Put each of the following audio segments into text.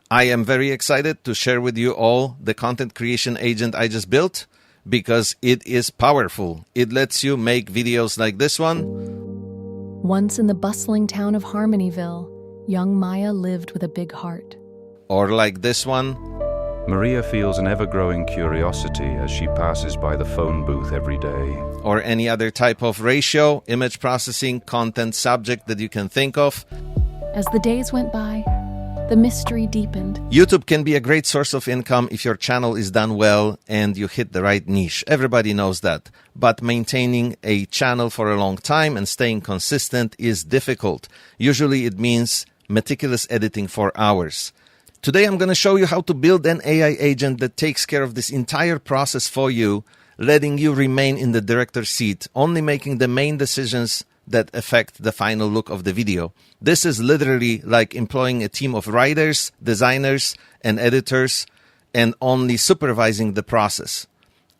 I am very excited to share with you all the content creation agent I just built because it is powerful. It lets you make videos like this one. Once in the bustling town of Harmonyville, young Maya lived with a big heart. Or like this one. Maria feels an ever-growing curiosity as she passes by the phone booth every day. Or any other type of ratio, image processing, content subject that you can think of. As the days went by, the mystery deepened. YouTube can be a great source of income if your channel is done well and you hit the right niche. Everybody knows that. But maintaining a channel for a long time and staying consistent is difficult. Usually it means meticulous editing for hours. Today I'm going to show you how to build an AI agent that takes care of this entire process for you, letting you remain in the director's seat, only making the main decisions that affect the final look of the video. This is literally like employing a team of writers, designers, and editors, and only supervising the process.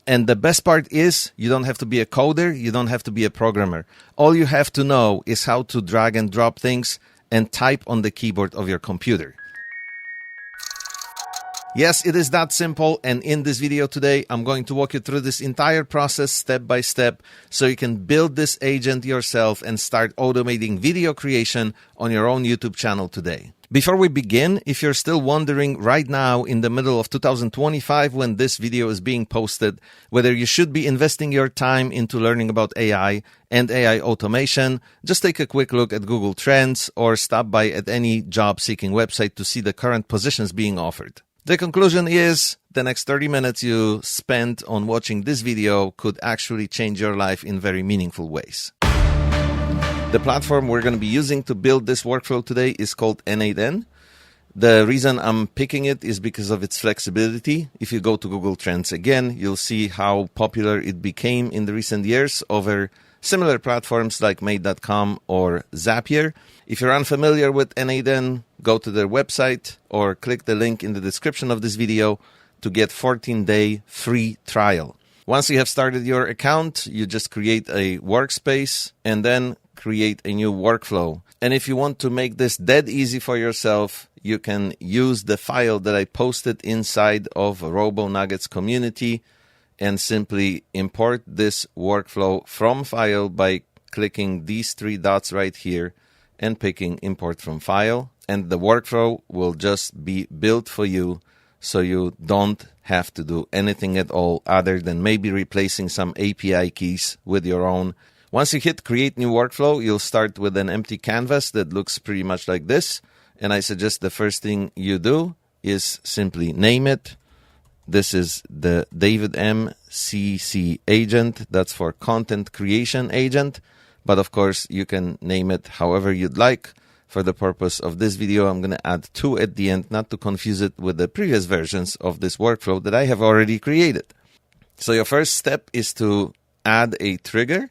And the best part is you don't have to be a coder, you don't have to be a programmer. All you have to know is how to drag and drop things and type on the keyboard of your computer. Yes, it is that simple, and in this video today, I'm going to walk you through this entire process step by step so you can build this agent yourself and start automating video creation on your own YouTube channel today. Before we begin, if you're still wondering right now in the middle of 2025 when this video is being posted, whether you should be investing your time into learning about AI and AI automation, just take a quick look at Google Trends or stop by at any job-seeking website to see the current positions being offered. The conclusion is the next 30 minutes you spent on watching this video could actually change your life in very meaningful ways. The platform we're going to be using to build this workflow today is called N8N. The reason I'm picking it is because of its flexibility. If you go to Google Trends again, you'll see how popular it became in the recent years over similar platforms like Made.com or Zapier. If you're unfamiliar with N8N, go to their website or click the link in the description of this video to get 14-day free trial. Once you have started your account, you just create a workspace and then create a new workflow. And if you want to make this dead easy for yourself, you can use the file that I posted inside of RoboNuggets community and simply import this workflow from file by clicking these three dots right here and picking import from file. And the workflow will just be built for you so you don't have to do anything at all other than maybe replacing some API keys with your own. Once you hit create new workflow, you'll start with an empty canvas that looks pretty much like this. And I suggest the first thing you do is simply name it. This is the David MCC agent. That's for content creation agent. But of course, you can name it however you'd like. For the purpose of this video, I'm going to add 2 at the end, not to confuse it with the previous versions of this workflow that I have already created. So your first step is to add a trigger.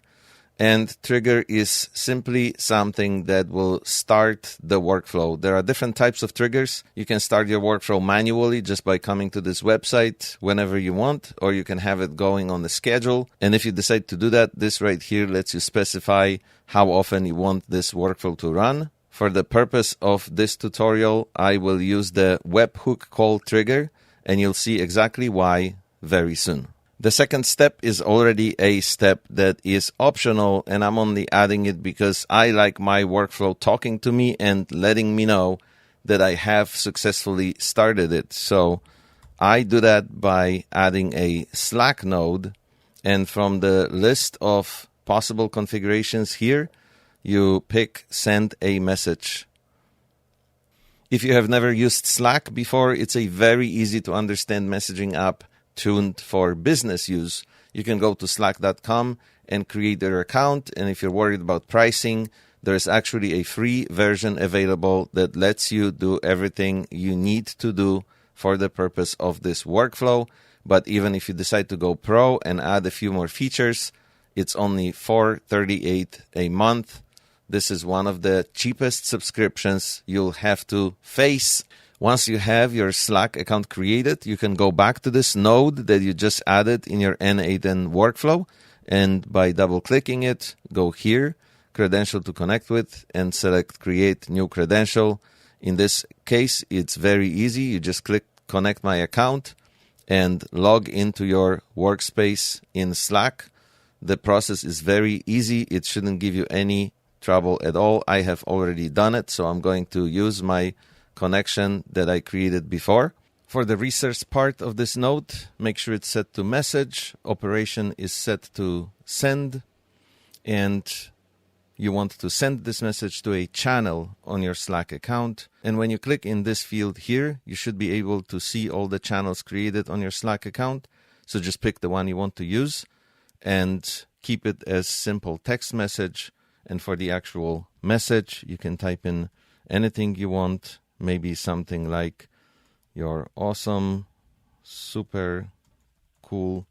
And trigger is simply something that will start the workflow. There are different types of triggers. You can start your workflow manually just by coming to this website whenever you want, or you can have it going on the schedule. And if you decide to do that, this right here lets you specify how often you want this workflow to run. For the purpose of this tutorial, I will use the webhook call trigger, and you'll see exactly why very soon. The second step is already a step that is optional, and I'm only adding it because I like my workflow talking to me and letting me know that I have successfully started it. So I do that by adding a Slack node, and from the list of possible configurations here, you pick send a message. If you have never used Slack before, it's a very easy to understand messaging app tuned for business use. You can go to slack.com and create your account. And if you're worried about pricing, there's actually a free version available that lets you do everything you need to do for the purpose of this workflow. But even if you decide to go pro and add a few more features, it's only $4.38 a month. This is one of the cheapest subscriptions you'll have to face. Once you have your Slack account created, you can go back to this node that you just added in your N8N workflow. And by double-clicking it, go here, credential to connect with, and select Create New Credential. In this case, it's very easy. You just click Connect My Account and log into your workspace in Slack. The process is very easy. It shouldn't give you any trouble at all. I have already done it, so I'm going to use my connection that I created before. For the research part of this note, make sure it's set to message. Operation is set to send. And you want to send this message to a channel on your Slack account. And when you click in this field here, you should be able to see all the channels created on your Slack account. So just pick the one you want to use and keep it as simple text message. And for the actual message, you can type in anything you want, maybe something like your awesome, super cool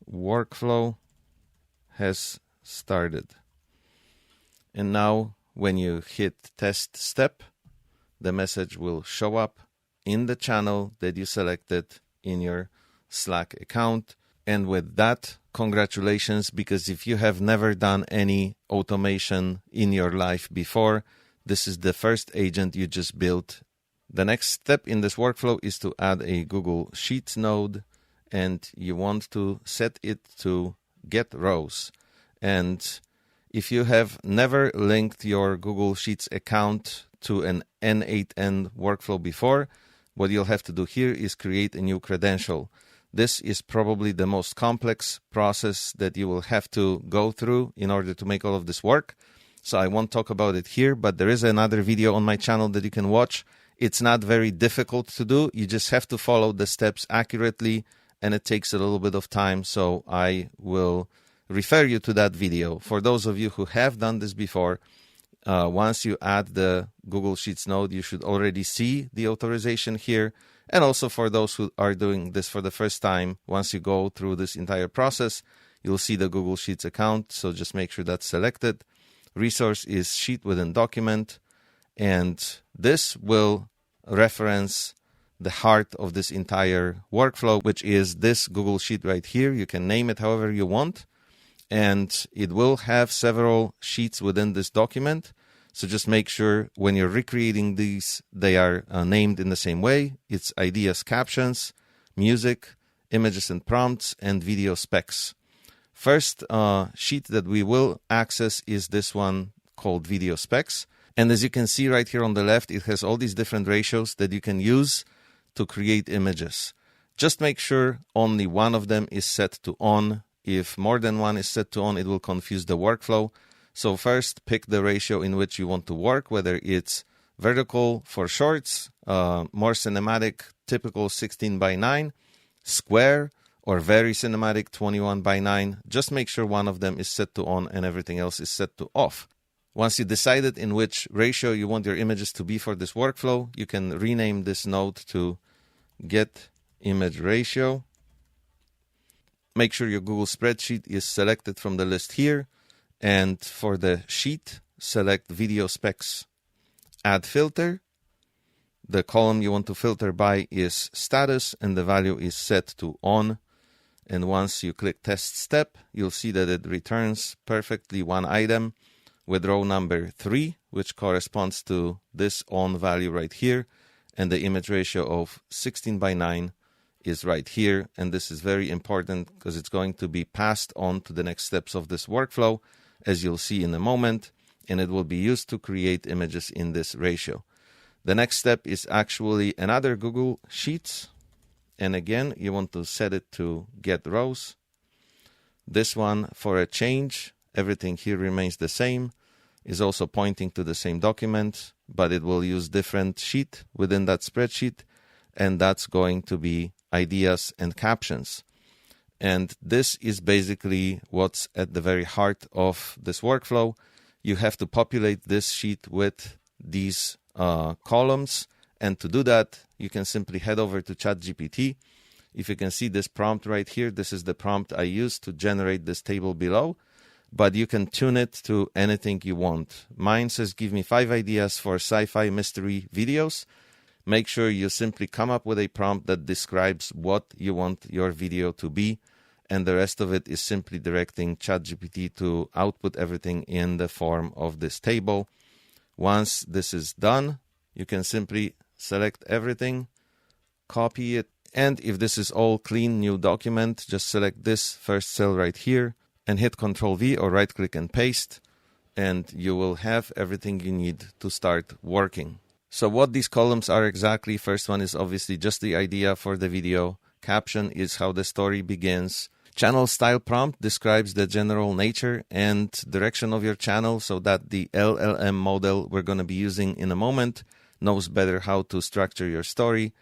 workflow has started. And now when you hit test step, the message will show up in the channel that you selected in your Slack account. And with that, congratulations, because if you have never done any automation in your life before, this is the first agent you just built. The next step in this workflow is to add a Google Sheets node, and you want to set it to get rows. And if you have never linked your Google Sheets account to an N8N workflow before, what you'll have to do here is create a new credential. This is probably the most complex process that you will have to go through in order to make all of this work. So I won't talk about it here, but there is another video on my channel that you can watch. It's not very difficult to do. You just have to follow the steps accurately, and it takes a little bit of time. So I will refer you to that video. For those of you who have done this before, once you add the Google Sheets node, you should already see the authorization here. And also for those who are doing this for the first time, once you go through this entire process, you'll see the Google Sheets account. So just make sure that's selected. Resource is sheet within document. And this will reference the heart of this entire workflow, which is this Google Sheet right here. You can name it however you want. And it will have several sheets within this document. So just make sure when you're recreating these, they are named in the same way. It's ideas, captions, music, images and prompts, and video specs. First sheet that we will access is this one called video specs. And as you can see right here on the left, it has all these different ratios that you can use to create images. Just make sure only one of them is set to on. If more than one is set to on, it will confuse the workflow. So first, pick the ratio in which you want to work, whether it's vertical for shorts, more cinematic, typical 16:9, square, or very cinematic 21:9. Just make sure one of them is set to on and everything else is set to off. Once you decided in which ratio you want your images to be for this workflow, you can rename this node to Get Image Ratio. Make sure your Google spreadsheet is selected from the list here. And for the sheet, select Video Specs. Add filter. The column you want to filter by is status, and the value is set to on. And once you click test step, you'll see that it returns perfectly one item with row number 3, which corresponds to this on value right here. And the image ratio of 16:9 is right here. And this is very important because it's going to be passed on to the next steps of this workflow, as you'll see in a moment, and it will be used to create images in this ratio. The next step is actually another Google Sheets. And again, you want to set it to get rows. This one, for a change, everything here remains the same, is also pointing to the same document, but it will use different sheet within that spreadsheet, and that's going to be ideas and captions. And this is basically what's at the very heart of this workflow. You have to populate this sheet with these columns. And to do that, you can simply head over to ChatGPT. If you can see this prompt right here, this is the prompt I used to generate this table below. But you can tune it to anything you want. Mine says, give me 5 ideas for sci-fi mystery videos. Make sure you simply come up with a prompt that describes what you want your video to be. And the rest of it is simply directing ChatGPT to output everything in the form of this table. Once this is done, you can simply select everything, copy it, and if this is all clean new document, just select this first cell right here and hit Ctrl-V or right-click and paste, and you will have everything you need to start working. So what these columns are exactly, first one is obviously just the idea for the video. Caption is how the story begins. Channel style prompt describes the general nature and direction of your channel so that the LLM model we're going to be using in a moment knows better how to structure your story.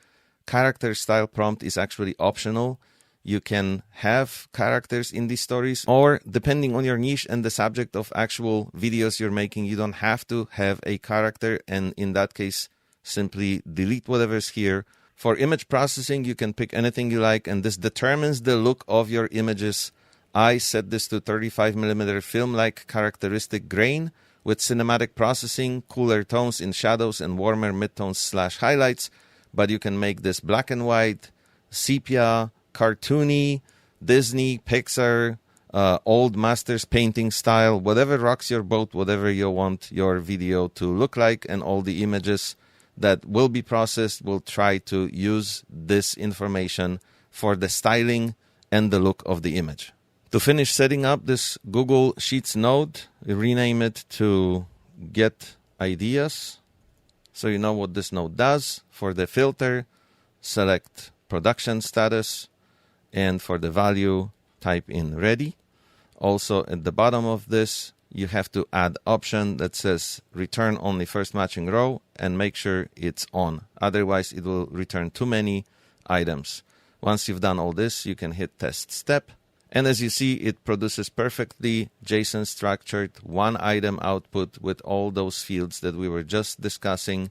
Character style prompt is actually optional. You can have characters in these stories, or depending on your niche and the subject of actual videos you're making, you don't have to have a character, and in that case, simply delete whatever's here. For image processing, you can pick anything you like, and this determines the look of your images. I set this to 35mm film-like characteristic grain with cinematic processing, cooler tones in shadows and warmer midtones / highlights, but you can make this black and white, sepia, cartoony, Disney, Pixar, old masters painting style, whatever rocks your boat, whatever you want your video to look like, and all the images that will be processed will try to use this information for the styling and the look of the image. To finish setting up this Google Sheets node, rename it to Get Ideas, so you know what this node does. For the filter, select production status, and for the value, type in ready. Also at the bottom of this, you have to add option that says return only first matching row and make sure it's on. Otherwise, it will return too many items. Once you've done all this, you can hit test step. And as you see, it produces perfectly JSON structured one item output with all those fields that we were just discussing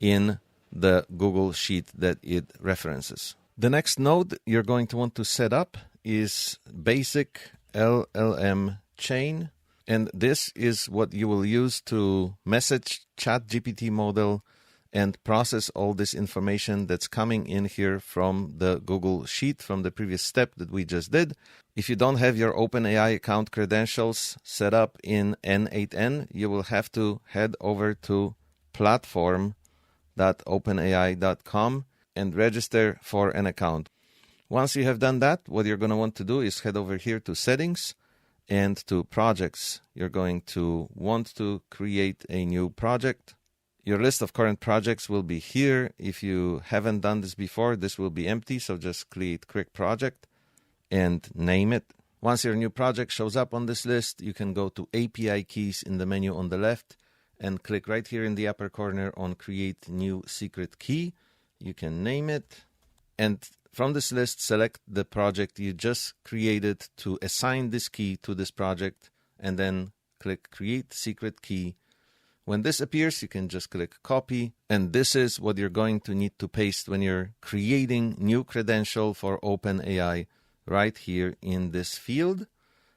in the Google Sheet that it references. The next node you're going to want to set up is basic LLM chain. And this is what you will use to message ChatGPT model and process all this information that's coming in here from the Google Sheet from the previous step that we just did. If you don't have your OpenAI account credentials set up in N8N, you will have to head over to platform.openai.com and register for an account. Once you have done that, what you're going to want to do is head over here to settings and to projects. You're going to want to create a new project. Your list of current projects will be here. If you haven't done this before, this will be empty, so just create quick project and name it. Once your new project shows up on this list, you can go to API keys in the menu on the left and click right here in the upper corner on create new secret key. You can name it, and from this list, select the project you just created to assign this key to this project, and then click Create Secret Key. When this appears, you can just click Copy, and this is what you're going to need to paste when you're creating new credential for OpenAI right here in this field.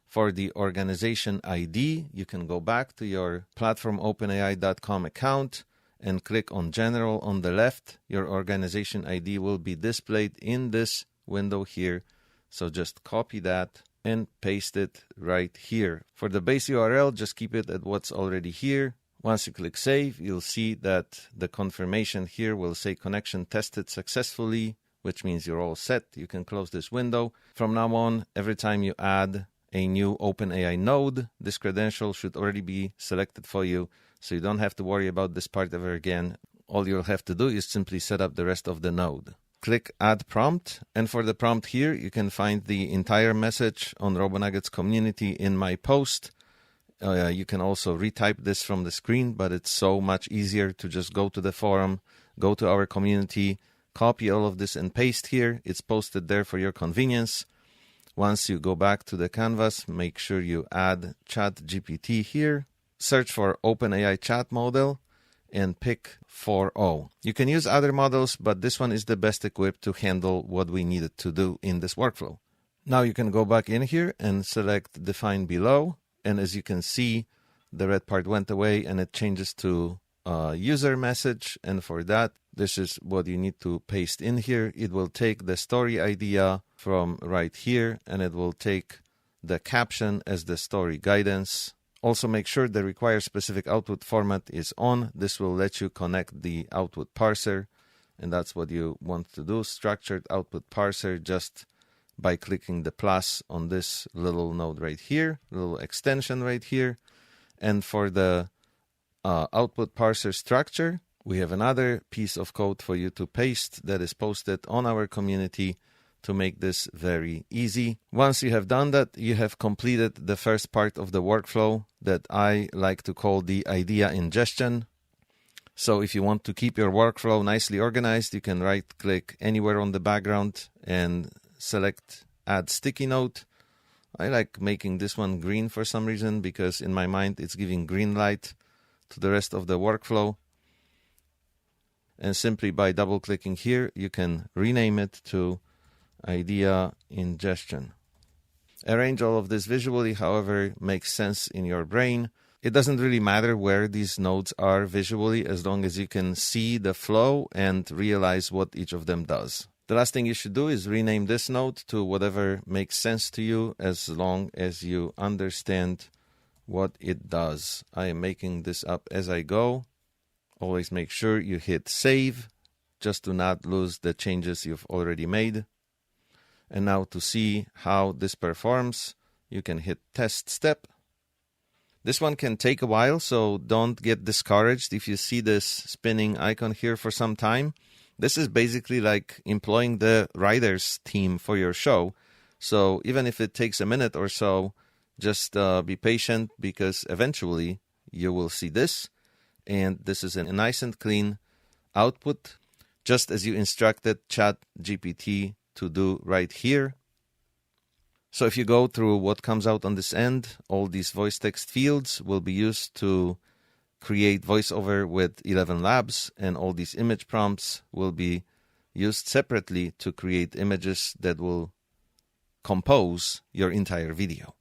For the organization ID, you can go back to your platformopenai.com account and click on General on the left. Your organization ID will be displayed in this window here. So just copy that and paste it right here. For the base URL, just keep it at what's already here. Once you click Save, you'll see that the confirmation here will say connection tested successfully, which means you're all set. You can close this window. From now on, every time you add a new OpenAI node, this credential should already be selected for you, so you don't have to worry about this part ever again. All you'll have to do is simply set up the rest of the node. Click Add Prompt, and for the prompt here, you can find the entire message on RoboNuggets community in my post. You can also retype this from the screen, but it's so much easier to just go to the forum, go to our community, copy all of this and paste here. It's posted there for your convenience. Once you go back to the canvas, make sure you add ChatGPT here. Search for OpenAI chat model and pick 4.0. You can use other models, but this one is the best equipped to handle what we needed to do in this workflow. Now you can go back in here and select Define Below. And as you can see, the red part went away and it changes to user message. And for that, this is what you need to paste in here. It will take the story idea from right here, and it will take the caption as the story guidance. Also make sure the require specific output format is on. This will let you connect the output parser, and that's what you want to do. Structured output parser just by clicking the plus on this little node right here, little extension right here. And for the output parser structure, we have another piece of code for you to paste that is posted on our community to make this very easy. Once you have done that, you have completed the first part of the workflow that I like to call the idea ingestion. So if you want to keep your workflow nicely organized, you can right-click anywhere on the background and select Add Sticky Note. I like making this one green for some reason because in my mind it's giving green light to the rest of the workflow. And simply by double-clicking here, you can rename it to Idea Ingestion. Arrange all of this visually, however makes sense in your brain. It doesn't really matter where these nodes are visually as long as you can see the flow and realize what each of them does. The last thing you should do is rename this node to whatever makes sense to you as long as you understand what it does. I am making this up as I go. Always make sure you hit save just to not lose the changes you've already made. And now to see how this performs, you can hit test step. This one can take a while, so don't get discouraged if you see this spinning icon here for some time. This is basically like employing the writers team for your show. So even if it takes a minute or so, just be patient because eventually you will see this. And this is a nice and clean output, just as you instructed ChatGPT to do right here. So if you go through what comes out on this end, all these voice text fields will be used to create voiceover with 11 Labs, and all these image prompts will be used separately to create images that will compose your entire video.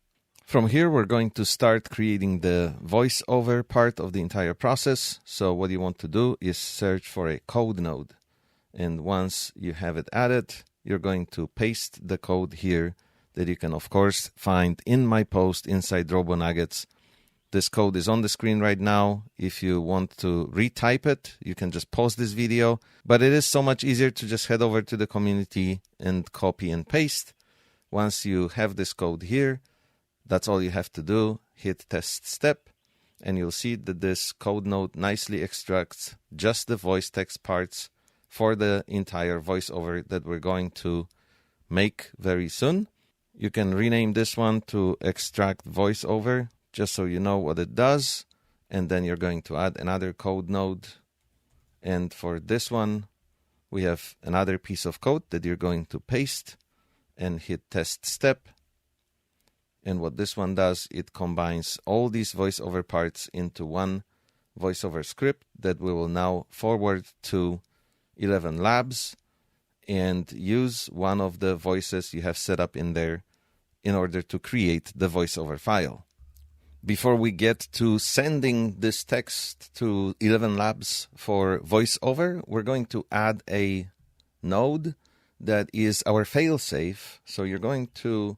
From here, we're going to start creating the voiceover part of the entire process. So what you want to do is search for a code node. And once you have it added, you're going to paste the code here that you can, of course, find in my post inside RoboNuggets. This code is on the screen right now. If you want to retype it, you can just pause this video. But it is so much easier to just head over to the community and copy and paste. Once you have this code here, that's all you have to do. Hit test step, and you'll see that this code node nicely extracts just the voice text parts for the entire voiceover that we're going to make very soon. You can rename this one to extract voiceover, just so you know what it does. And then you're going to add another code node. And for this one, we have another piece of code that you're going to paste and hit test step. And what this one does, it combines all these voiceover parts into one voiceover script that we will now forward to 11 Labs and use one of the voices you have set up in there in order to create the voiceover file. Before we get to sending this text to 11 Labs for voiceover, we're going to add a node that is our failsafe. So you're going to,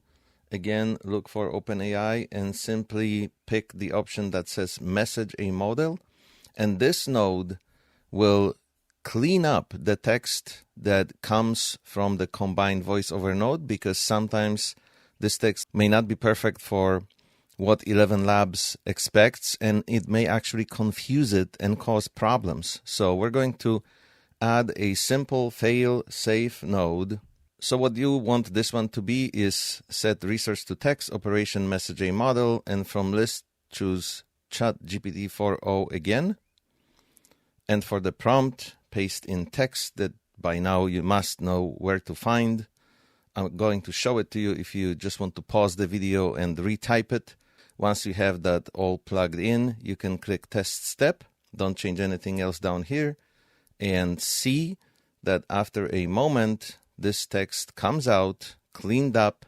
again, look for OpenAI and simply pick the option that says message a model. And this node will clean up the text that comes from the combined voiceover node, because sometimes this text may not be perfect for what 11 Labs expects, and it may actually confuse it and cause problems. So we're going to add a simple fail-safe node. So what you want this one to be is set resource to text, operation message a model, and from list choose ChatGPT 4o again. And for the prompt, paste in text that by now you must know where to find. I'm going to show it to you if you just want to pause the video and retype it. Once you have that all plugged in, you can click test step. Don't change anything else down here. And see that after a moment, this text comes out cleaned up,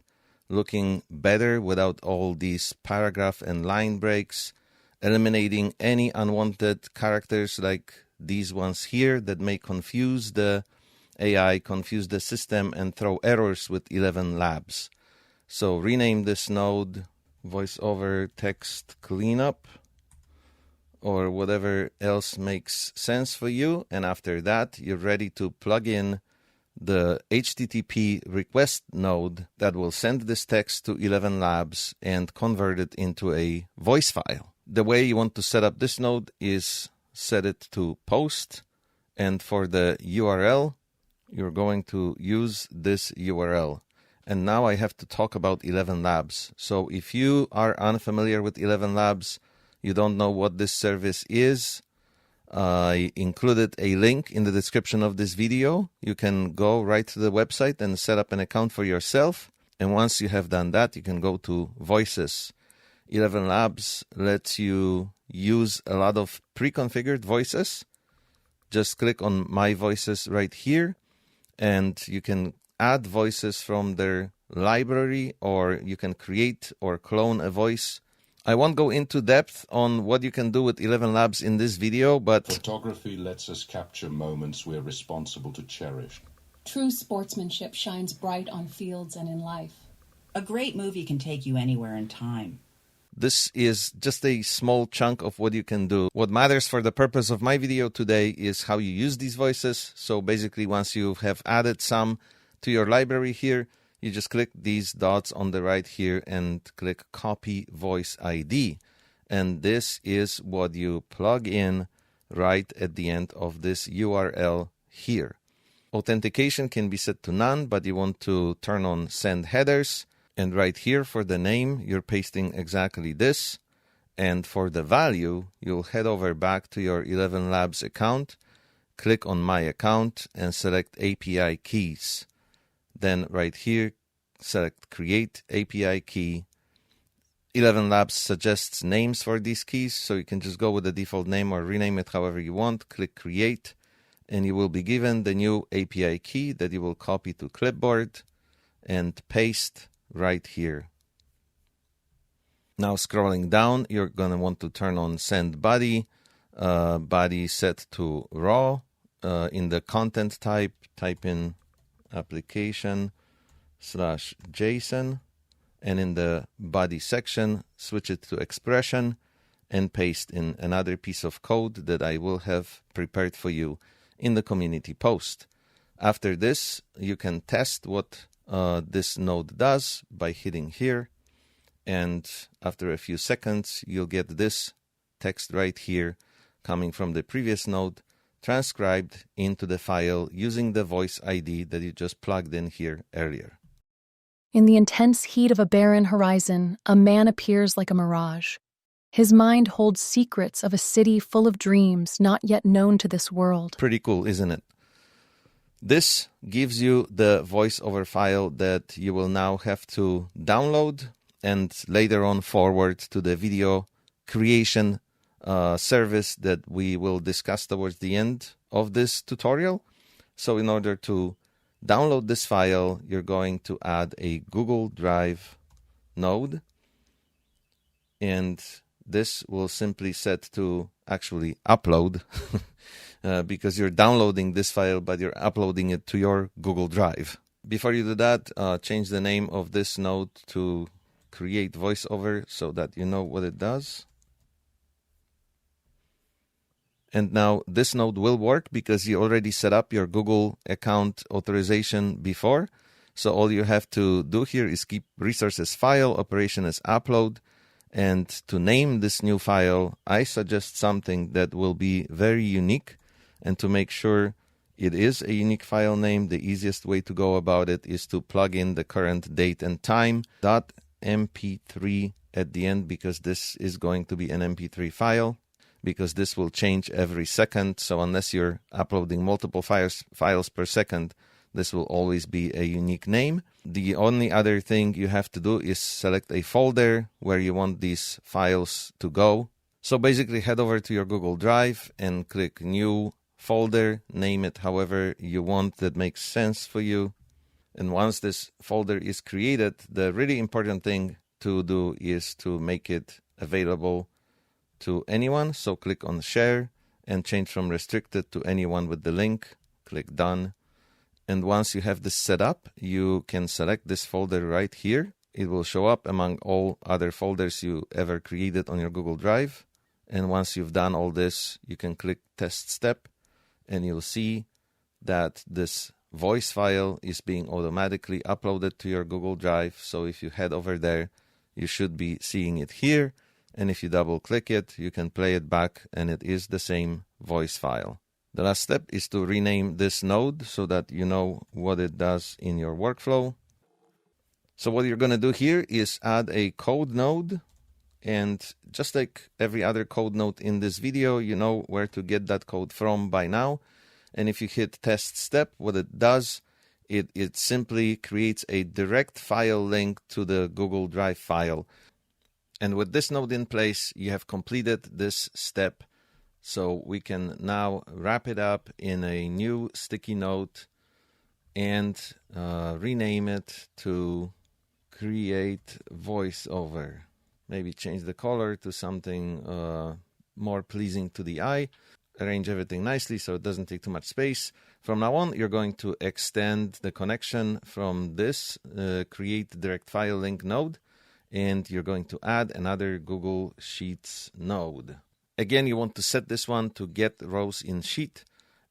looking better without all these paragraph and line breaks, eliminating any unwanted characters like these ones here that may confuse the AI, confuse the system, and throw errors with 11 Labs. So rename this node voiceover text cleanup, or whatever else makes sense for you. And after that, you're ready to plug in the HTTP request node that will send this text to ElevenLabs and convert it into a voice file. The way you want to set up this node is set it to post, and for the URL, you're going to use this URL. And now I have to talk about ElevenLabs. So if you are unfamiliar with ElevenLabs, you don't know what this service is, I included a link in the description of this video. You can go right to the website and set up an account for yourself. And once you have done that, you can go to Voices. ElevenLabs lets you use a lot of pre-configured voices. Just click on My Voices right here, and you can add voices from their library, or you can create or clone a voice. I won't go into depth on what you can do with ElevenLabs in this video, but photography lets us capture moments we're responsible to cherish. True sportsmanship shines bright on fields and in life. A great movie can take you anywhere in time. this is just a small chunk of what you can do. What matters for the purpose of my video today is how you use these voices. So basically, once you have added some to your library here, you just click these dots on the right here and click Copy Voice ID. And this is what you plug in right at the end of this URL here. Authentication can be set to none, but you want to turn on Send Headers. And right here for the name, you're pasting exactly this. And for the value, you'll head over back to your ElevenLabs account, click on My Account, and select API Keys. Then right here, select Create API Key. ElevenLabs suggests names for these keys, so you can just go with the default name or rename it however you want. Click Create, and you will be given the new API key that you will copy to clipboard and paste right here. Now scrolling down, you're going to want to turn on Send Body. Body set to raw. In the content type, type in application/JSON. And in the body section, switch it to expression and paste in another piece of code that I will have prepared for you in the community post. After this, you can test what this node does by hitting here. And after a few seconds, you'll get this text right here coming from the previous node, transcribed into the file using the voice ID that you just plugged in here earlier. In the intense heat of a barren horizon, a man appears like a mirage. His mind holds secrets of a city full of dreams not yet known to this world. Pretty cool, isn't it? This gives you the voiceover file that you will now have to download and later on forward to the video creation service that we will discuss towards the end of this tutorial. So in order to download this file, you're going to add a Google Drive node, and this will simply set to actually upload because you're downloading this file, but you're uploading it to your Google Drive. Before you do that, change the name of this node to Create VoiceOver so that you know what it does. And now this node will work because you already set up your Google account authorization before. So all you have to do here is keep resources file, operation as upload. And to name this new file, I suggest something that will be very unique. And to make sure it is a unique file name, the easiest way to go about it is to plug in the current date and time .mp3 at the end, because this is going to be an MP3 file. Because this will change every second. So unless you're uploading multiple files per second, this will always be a unique name. The only other thing you have to do is select a folder where you want these files to go. So basically head over to your Google Drive and click New Folder. Name it however you want that makes sense for you. And once this folder is created, the really important thing to do is to make it available to anyone. So click on Share and change from Restricted to Anyone with the link. Click Done. And once you have this set up, you can select this folder right here it will show up among all other folders you ever created on your Google Drive. And once you've done all this, you can click Test Step, and you'll see that this voice file is being automatically uploaded to your Google Drive. So if you head over there, you should be seeing it here. And if you double click it, you can play it back, and it is the same voice file. The last step is to rename this node so that you know what it does in your workflow. So what you're going to do here is add a code node. And just like every other code node in this video, you know where to get that code from by now. And if you hit Test Step, what it does, it simply creates a direct file link to the Google Drive file. And with this node in place, you have completed this step. So we can now wrap it up in a new sticky note and rename it to Create VoiceOver. Maybe change the color to something more pleasing to the eye. Arrange everything nicely so it doesn't take too much space. From now on, you're going to extend the connection from this Create Direct File Link node, and you're going to add another Google Sheets node. Again, you want to set this one to Get Rows in Sheet.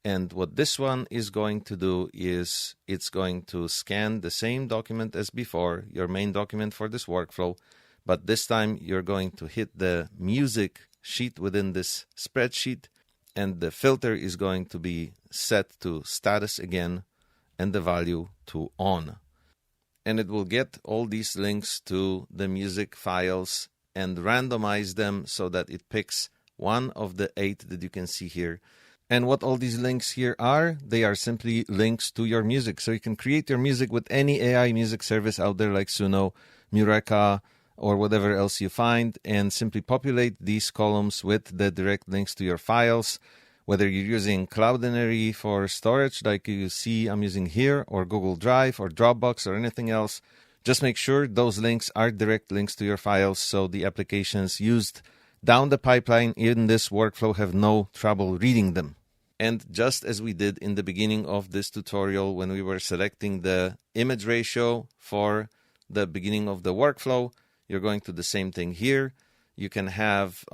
And what this one is going to do is it's going to scan the same document as before, your main document for this workflow. But this time you're going to hit the music sheet within this spreadsheet, and the filter is going to be set to status again and the value to on. And it will get all these links to the music files and randomize them so that it picks one of the 8 that you can see here. And what all these links here are, they are simply links to your music. So you can create your music with any AI music service out there like Suno, Mureka, or whatever else you find, and simply populate these columns with the direct links to your files. Whether you're using Cloudinary for storage like you see I'm using here, or Google Drive or Dropbox or anything else, just make sure those links are direct links to your files so the applications used down the pipeline in this workflow have no trouble reading them. And just as we did in the beginning of this tutorial when we were selecting the image ratio for the beginning of the workflow, you're going to do the same thing here. You can have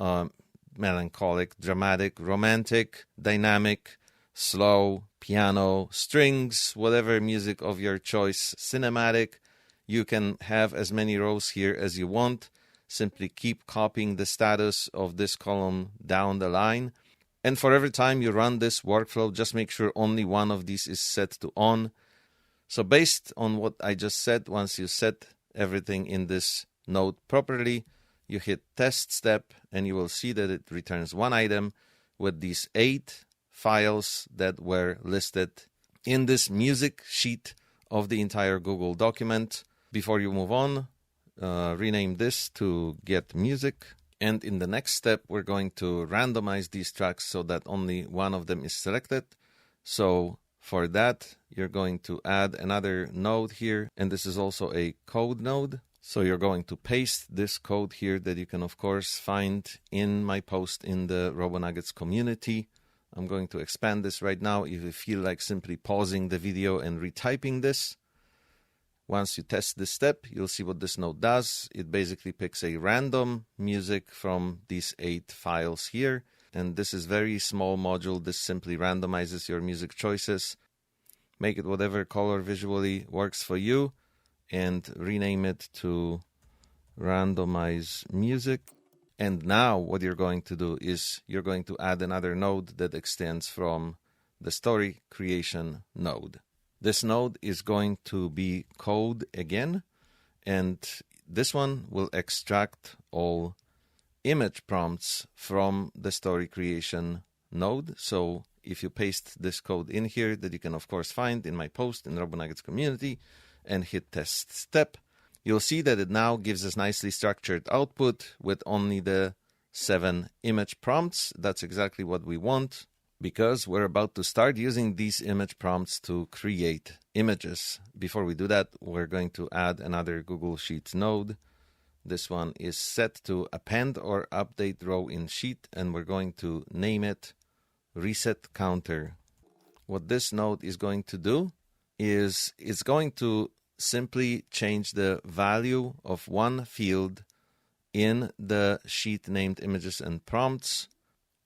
melancholic, dramatic, romantic, dynamic, slow, piano, strings, whatever music of your choice, cinematic. You can have as many rows here as you want. Simply keep copying the status of this column down the line. And for every time you run this workflow, just make sure only one of these is set to on. So based on what I just said, once you set everything in this node properly, you hit Test Step, and you will see that it returns one item with these 8 files that were listed in this music sheet of the entire Google document. Before you move on, rename this to Get Music. And in the next step, we're going to randomize these tracks so that only one of them is selected. So for that, you're going to add another node here. And this is also a code node. So you're going to paste this code here that you can, of course, find in my post in the RoboNuggets community. I'm going to expand this right now if you feel like simply pausing the video and retyping this. Once you test this step, you'll see what this node does. It basically picks a random music from these 8 files here. And this is very small module. This simply randomizes your music choices. Make it whatever color visually works for you. And rename it to Randomize Music. And now what you're going to do is you're going to add another node that extends from the story creation node. This node is going to be code again, and this one will extract all image prompts from the story creation node. So if you paste this code in here that you can of course find in my post in the RoboNuggets community and hit Test Step, you'll see that it now gives us nicely structured output with only the 7 image prompts. That's exactly what we want, because we're about to start using these image prompts to create images. Before we do that, we're going to add another Google Sheets node. This one is set to append or update row in sheet, and we're going to name it Reset Counter. What this node is going to do is it's going to simply change the value of one field in the sheet named Images and Prompts.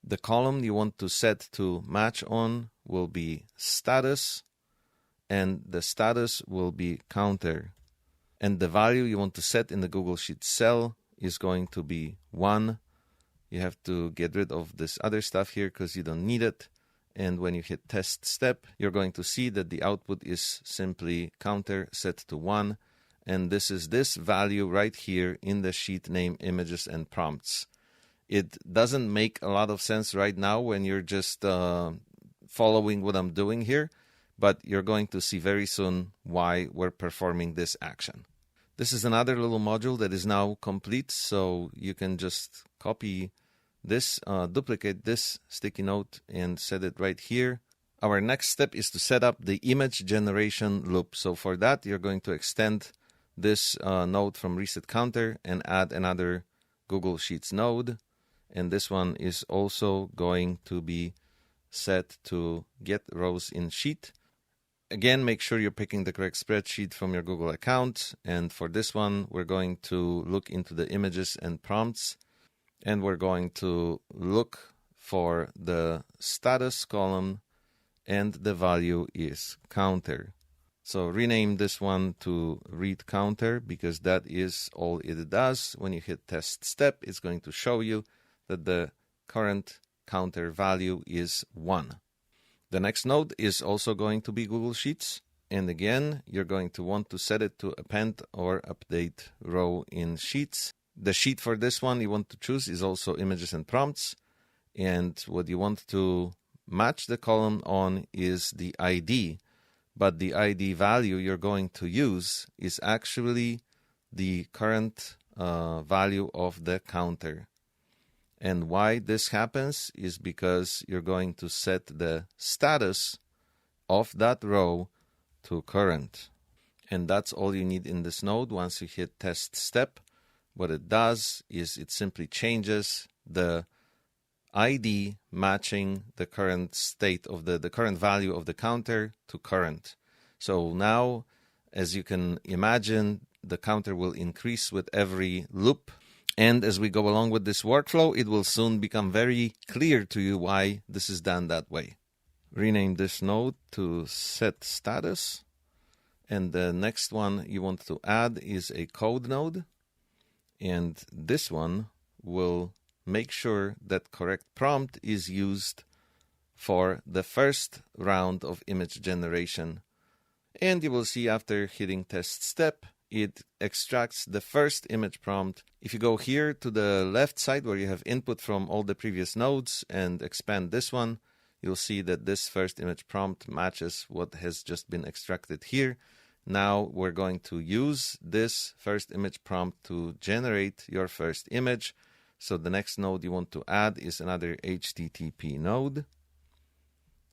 The column you want to set to match on will be status, and the status will be counter. And the value you want to set in the Google Sheets cell is going to be 1. You have to get rid of this other stuff here because you don't need it. And when you hit test step, you're going to see that the output is simply counter set to 1. And this is this value right here in the sheet name Images and Prompts. It doesn't make a lot of sense right now when you're just following what I'm doing here, but you're going to see very soon why we're performing this action. This is another little module that is now complete, so you can just copy this, duplicate this sticky note and set it right here. Our next step is to set up the image generation loop. So for that, you're going to extend this node from Reset Counter and add another Google Sheets node. And this one is also going to be set to get rows in sheet. Again, make sure you're picking the correct spreadsheet from your Google account. And for this one, we're going to look into the Images and Prompts. And we're going to look for the status column, and the value is counter. So rename this one to read counter because that is all it does. When you hit test step, it's going to show you that the current counter value is 1. The next node is also going to be Google Sheets. And again, you're going to want to set it to append or update row in Sheets. The sheet for this one you want to choose is also Images and Prompts. And what you want to match the column on is the ID. But the ID value you're going to use is actually the current value of the counter. And why this happens is because you're going to set the status of that row to current. And that's all you need in this node. Once you hit test step, what it does is it simply changes the ID matching the current state of the current value of the counter to current. So now, as you can imagine, the counter will increase with every loop. And as we go along with this workflow, it will soon become very clear to you why this is done that way. Rename this node to set status. And the next one you want to add is a code node. And this one will make sure that correct prompt is used for the first round of image generation. And you will see after hitting test step, it extracts the first image prompt. If you go here to the left side where you have input from all the previous nodes and expand this one, you'll see that this first image prompt matches what has just been extracted here. Now we're going to use this first image prompt to generate your first image. So the next node you want to add is another HTTP node,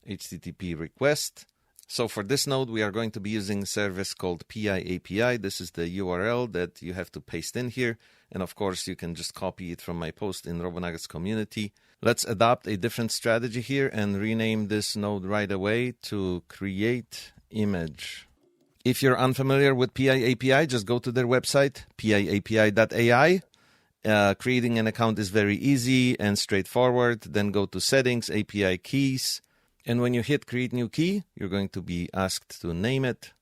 HTTP request. So for this node, we are going to be using a service called PI API. This is the URL that you have to paste in here. And of course, you can just copy it from my post in RoboNuggets community. Let's adopt a different strategy here and rename this node right away to create image. If you're unfamiliar with PI API, just go to their website, piapi.ai. Creating an account is very easy and straightforward. Then go to settings, API keys. And when you hit create new key, you're going to be asked to name it.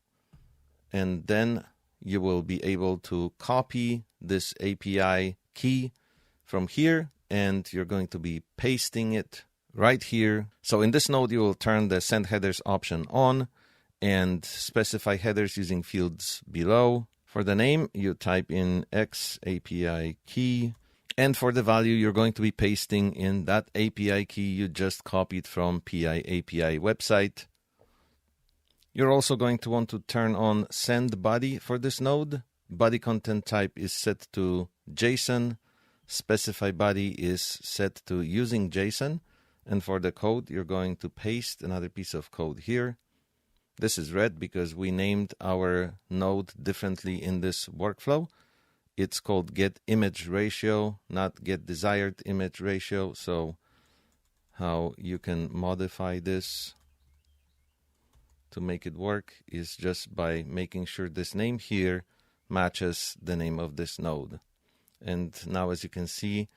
And then you will be able to copy this API key from here. And you're going to be pasting it right here. So in this node, you will turn the send headers option on and specify headers using fields below. For the name, you type in X API key. And for the value, you're going to be pasting in that API key you just copied from PI API website. You're also going to want to turn on send body for this node. Body content type is set to JSON. Specify body is set to using JSON. And for the code, you're going to paste another piece of code here. This is red because we named our node differently in this workflow. It's called get image ratio, not get desired image ratio. So how you can modify this to make it work is just by making sure this name here matches the name of this node. And now, as you can see,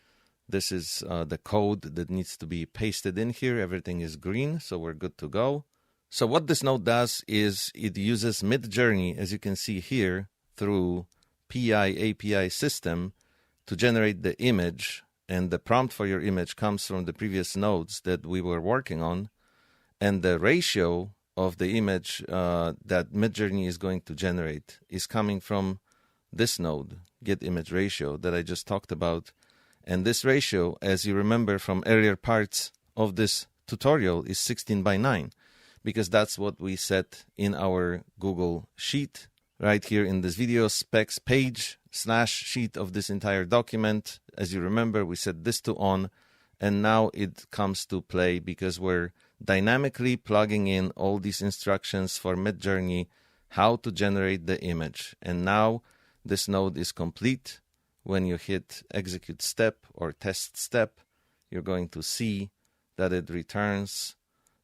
this is the code that needs to be pasted in here. Everything is green, so we're good to go. So what this node does is it uses Midjourney, as you can see here, through PI API system to generate the image, and the prompt for your image comes from the previous nodes that we were working on, and the ratio of the image that Midjourney is going to generate is coming from this node, getImageRatio, that I just talked about. And this ratio, as you remember from earlier parts of this tutorial, is 16:9, because that's what we set in our Google Sheet right here in this video specs page /sheet of this entire document. As you remember, we set this to on, and now it comes to play because we're dynamically plugging in all these instructions for Midjourney how to generate the image. And now this node is complete. When you hit execute step or test step, you're going to see that it returns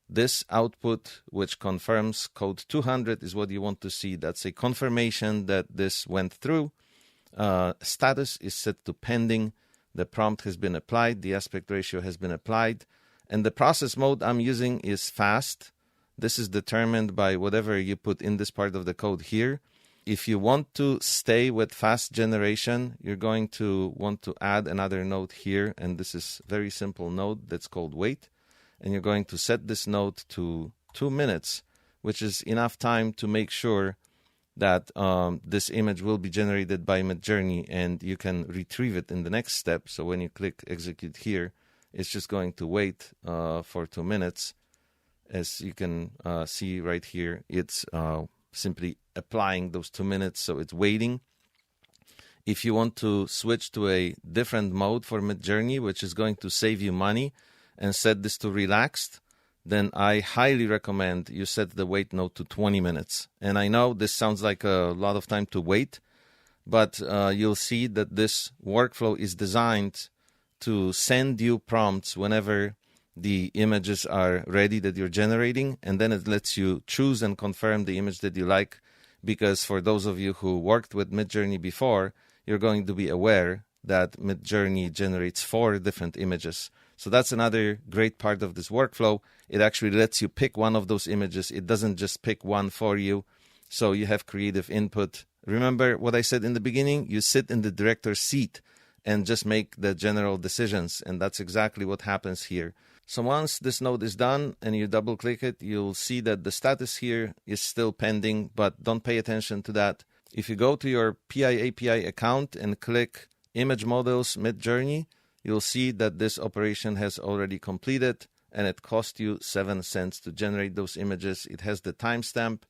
this output, which confirms code 200 is what you want to see. That's a confirmation that this went through. Status is set to pending. The prompt has been applied. The aspect ratio has been applied. And the process mode I'm using is fast. This is determined by whatever you put in this part of the code here. If you want to stay with fast generation, you're going to want to add another node here. And this is a very simple node that's called wait. And you're going to set this node to 2 minutes, which is enough time to make sure that this image will be generated by Midjourney and you can retrieve it in the next step. So when you click execute here, it's just going to wait for 2 minutes. As you can see right here, it's simply applying those 2 minutes, so it's waiting. If you want to switch to a different mode for Midjourney, which is going to save you money, and set this to relaxed, then I highly recommend you set the wait node to 20 minutes. And I know this sounds like a lot of time to wait, but you'll see that this workflow is designed to send you prompts whenever the images are ready that you're generating, and then it lets you choose and confirm the image that you like, because for those of you who worked with Midjourney before, you're going to be aware that Midjourney generates 4 different images. So that's another great part of this workflow. It actually lets you pick one of those images. It doesn't just pick one for you. So you have creative input. Remember what I said in the beginning? You sit in the director's seat and just make the general decisions. And that's exactly what happens here. So once this node is done and you double click it, you'll see that the status here is still pending, but don't pay attention to that. If you go to your PI API account and click Image Models Midjourney, you'll see that this operation has already completed and it cost you 7 cents to generate those images. It has the timestamp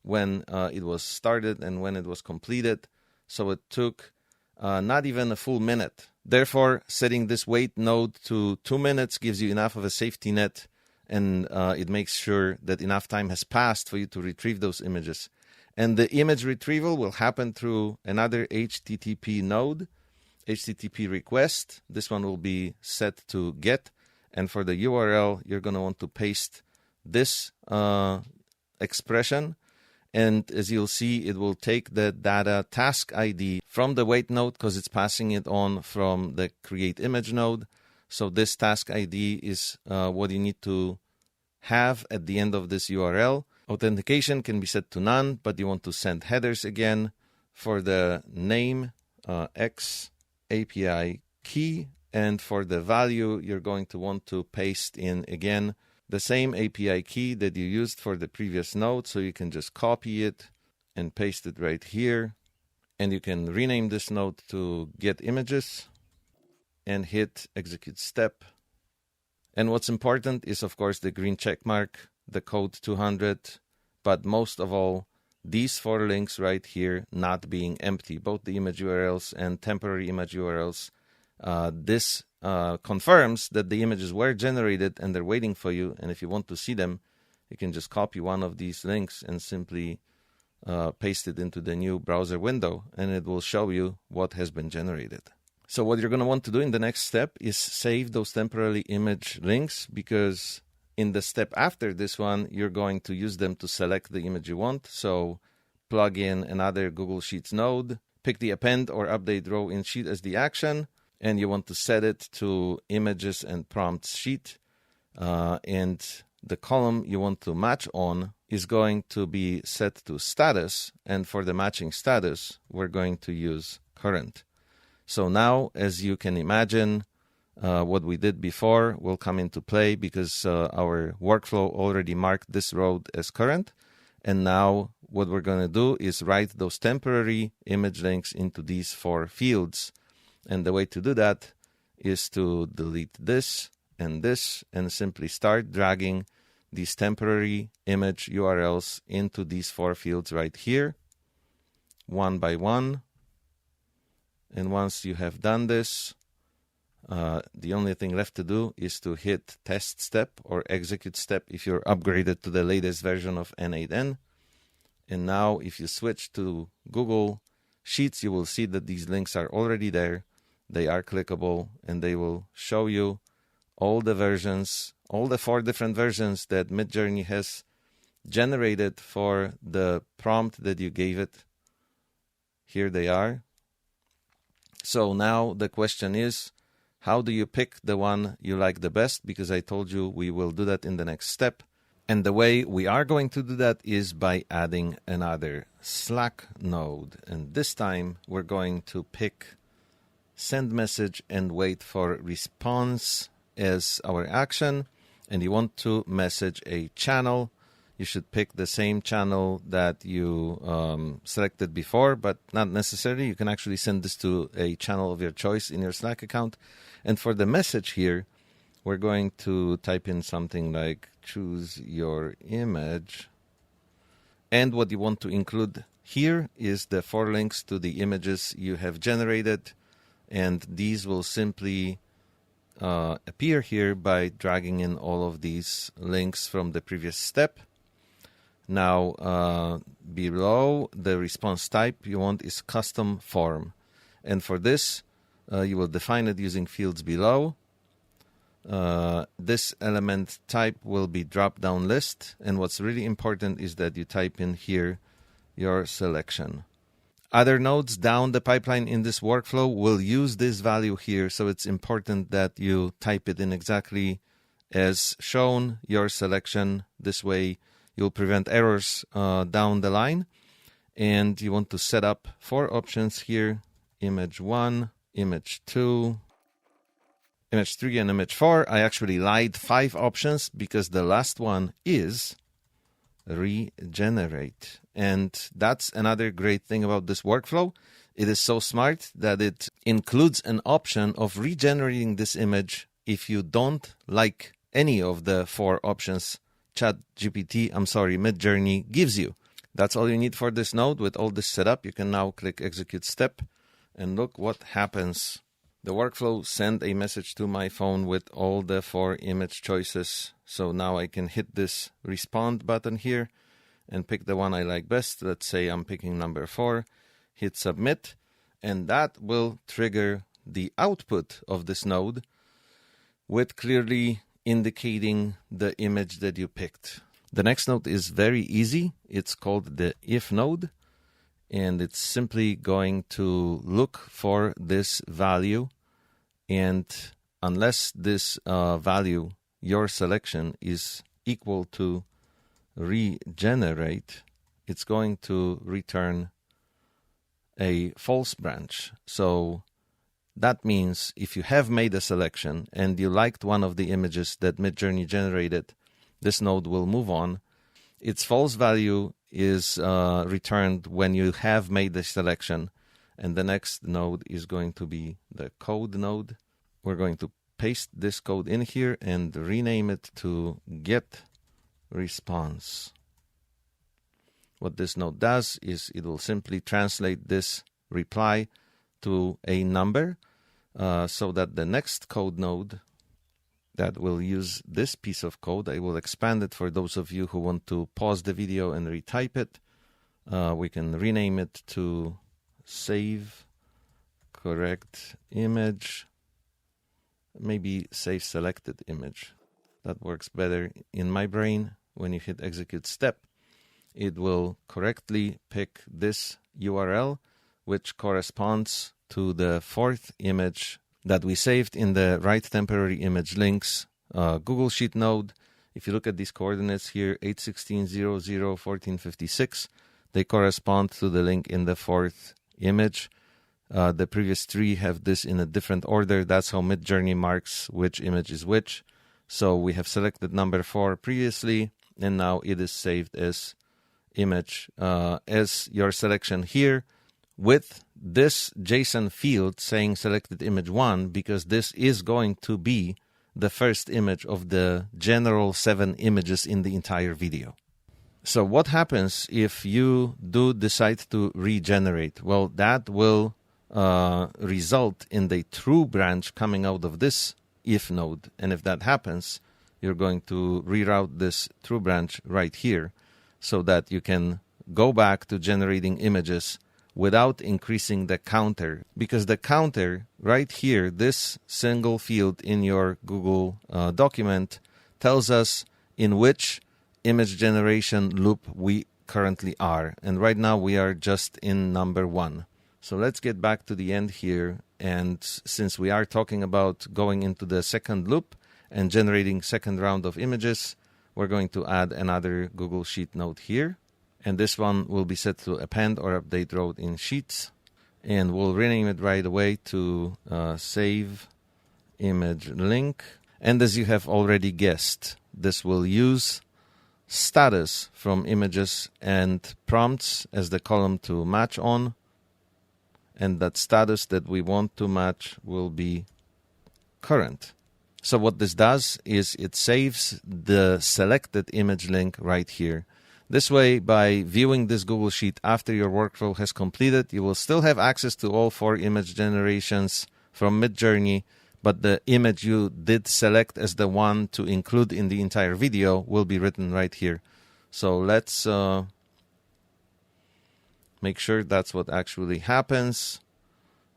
when it was started and when it was completed. So it took not even a full minute. Therefore, setting this wait node to 2 minutes gives you enough of a safety net, and it makes sure that enough time has passed for you to retrieve those images. And the image retrieval will happen through another HTTP node, HTTP request. This one will be set to get. And for the URL, you're going to want to paste this expression. And as you'll see, it will take the data task ID from the wait node because it's passing it on from the create image node. So this task ID is what you need to have at the end of this URL. Authentication can be set to none, but you want to send headers again. For the name, X API key, and for the value, you're going to want to paste in again the same API key that you used for the previous node. So you can just copy it and paste it right here. And you can rename this node to get images and hit execute step. And what's important is, of course, the green check mark, the code 200, but most of all, these 4 links right here not being empty, both the image URLs and temporary image URLs. This confirms that the images were generated and they're waiting for you. And if you want to see them, you can just copy one of these links and simply paste it into the new browser window, and it will show you what has been generated. So what you're going to want to do in the next step is save those temporary image links, because In the step after this one, you're going to use them to select the image you want. So plug in another Google Sheets node, pick the append or update row in sheet as the action, and you want to set it to images and prompts sheet. And the column you want to match on is going to be set to status. And for the matching status, we're going to use current. So now, as you can imagine, what we did before will come into play because our workflow already marked this row as current. And now what we're going to do is write those temporary image links into these 4 fields. And the way to do that is to delete this and simply start dragging these temporary image URLs into these 4 fields right here, one by one. And once you have done this, the only thing left to do is to hit test step or execute step if you're upgraded to the latest version of N8N. And now if you switch to Google Sheets, you will see that these links are already there. They are clickable, and they will show you all the versions, all the 4 different versions that Midjourney has generated for the prompt that you gave it. Here they are. So now the question is, how do you pick the one you like the best? Because I told you we will do that in the next step. And the way we are going to do that is by adding another Slack node. And this time we're going to pick send message and wait for response as our action. And you want to message a channel. You should pick the same channel that you selected before, but not necessarily. You can actually send this to a channel of your choice in your Slack account. And for the message here, we're going to type in something like choose your image. And what you want to include here is the 4 links to the images you have generated. And these will simply appear here by dragging in all of these links from the previous step. Now, below the response type you want is custom form. And for this, you will define it using fields below. This element type will be drop-down list. And what's really important is that you type in here your selection. Other nodes down the pipeline in this workflow will use this value here. So it's important that you type it in exactly as shown, your selection. This way you'll prevent errors down the line. And you want to set up 4 options here. Image 1, image 2, image 3, and image 4. I actually lied, 5 options because the last one is regenerate. And that's another great thing about this workflow. It is so smart that it includes an option of regenerating this image if you don't like any of the 4 options Midjourney gives you. That's all you need for this node. With all this set up, you can now click execute step and look what happens. The workflow sent a message to my phone with all the 4 image choices. So now I can hit this respond button here and pick the one I like best. Let's say I'm picking number 4, hit submit, and that will trigger the output of this node with clearly indicating the image that you picked. The next node is very easy. It's called the if node, and it's simply going to look for this value, and unless this value, your selection, is equal to regenerate, it's going to return a false branch. So that means if you have made a selection and you liked one of the images that Midjourney generated, this node will move on. Its false value is returned when you have made the selection, and the next node is going to be the code node. We're going to paste this code in here and rename it to get response. What this node does is it will simply translate this reply to a number so that the next code node that will use this piece of code, I will expand it for those of you who want to pause the video and retype it. We can rename it to save correct image, maybe save selected image. That works better in my brain. When you hit execute step, it will correctly pick this URL, which corresponds to the fourth image that we saved in the write temporary image links Google Sheet node. If you look at these coordinates here, 816.00.1456, they correspond to the link in the fourth image. The previous three have this in a different order. That's how Midjourney marks which image is which. So we have selected number 4 previously, and now it is saved as image as your selection here with this JSON field saying selected image 1, because this is going to be the first image of the general 7 images in the entire video. So what happens if you do decide to regenerate? Well, that will result in the true branch coming out of this if node. And if that happens, you're going to reroute this true branch right here so that you can go back to generating images without increasing the counter. Because the counter right here, this single field in your Google document, tells us in which image generation loop we currently are. And right now we are just in number 1. So let's get back to the end here. And since we are talking about going into the second loop and generating second round of images, we're going to add another Google Sheet node here. And this one will be set to append or update row in Sheets. And we'll rename it right away to save image link. And as you have already guessed, this will use status from images and prompts as the column to match on. And that status that we want to match will be current. So what this does is it saves the selected image link right here. This way, by viewing this Google Sheet after your workflow has completed, you will still have access to all 4 image generations from Midjourney, but the image you did select as the one to include in the entire video will be written right here. So let's make sure that's what actually happens.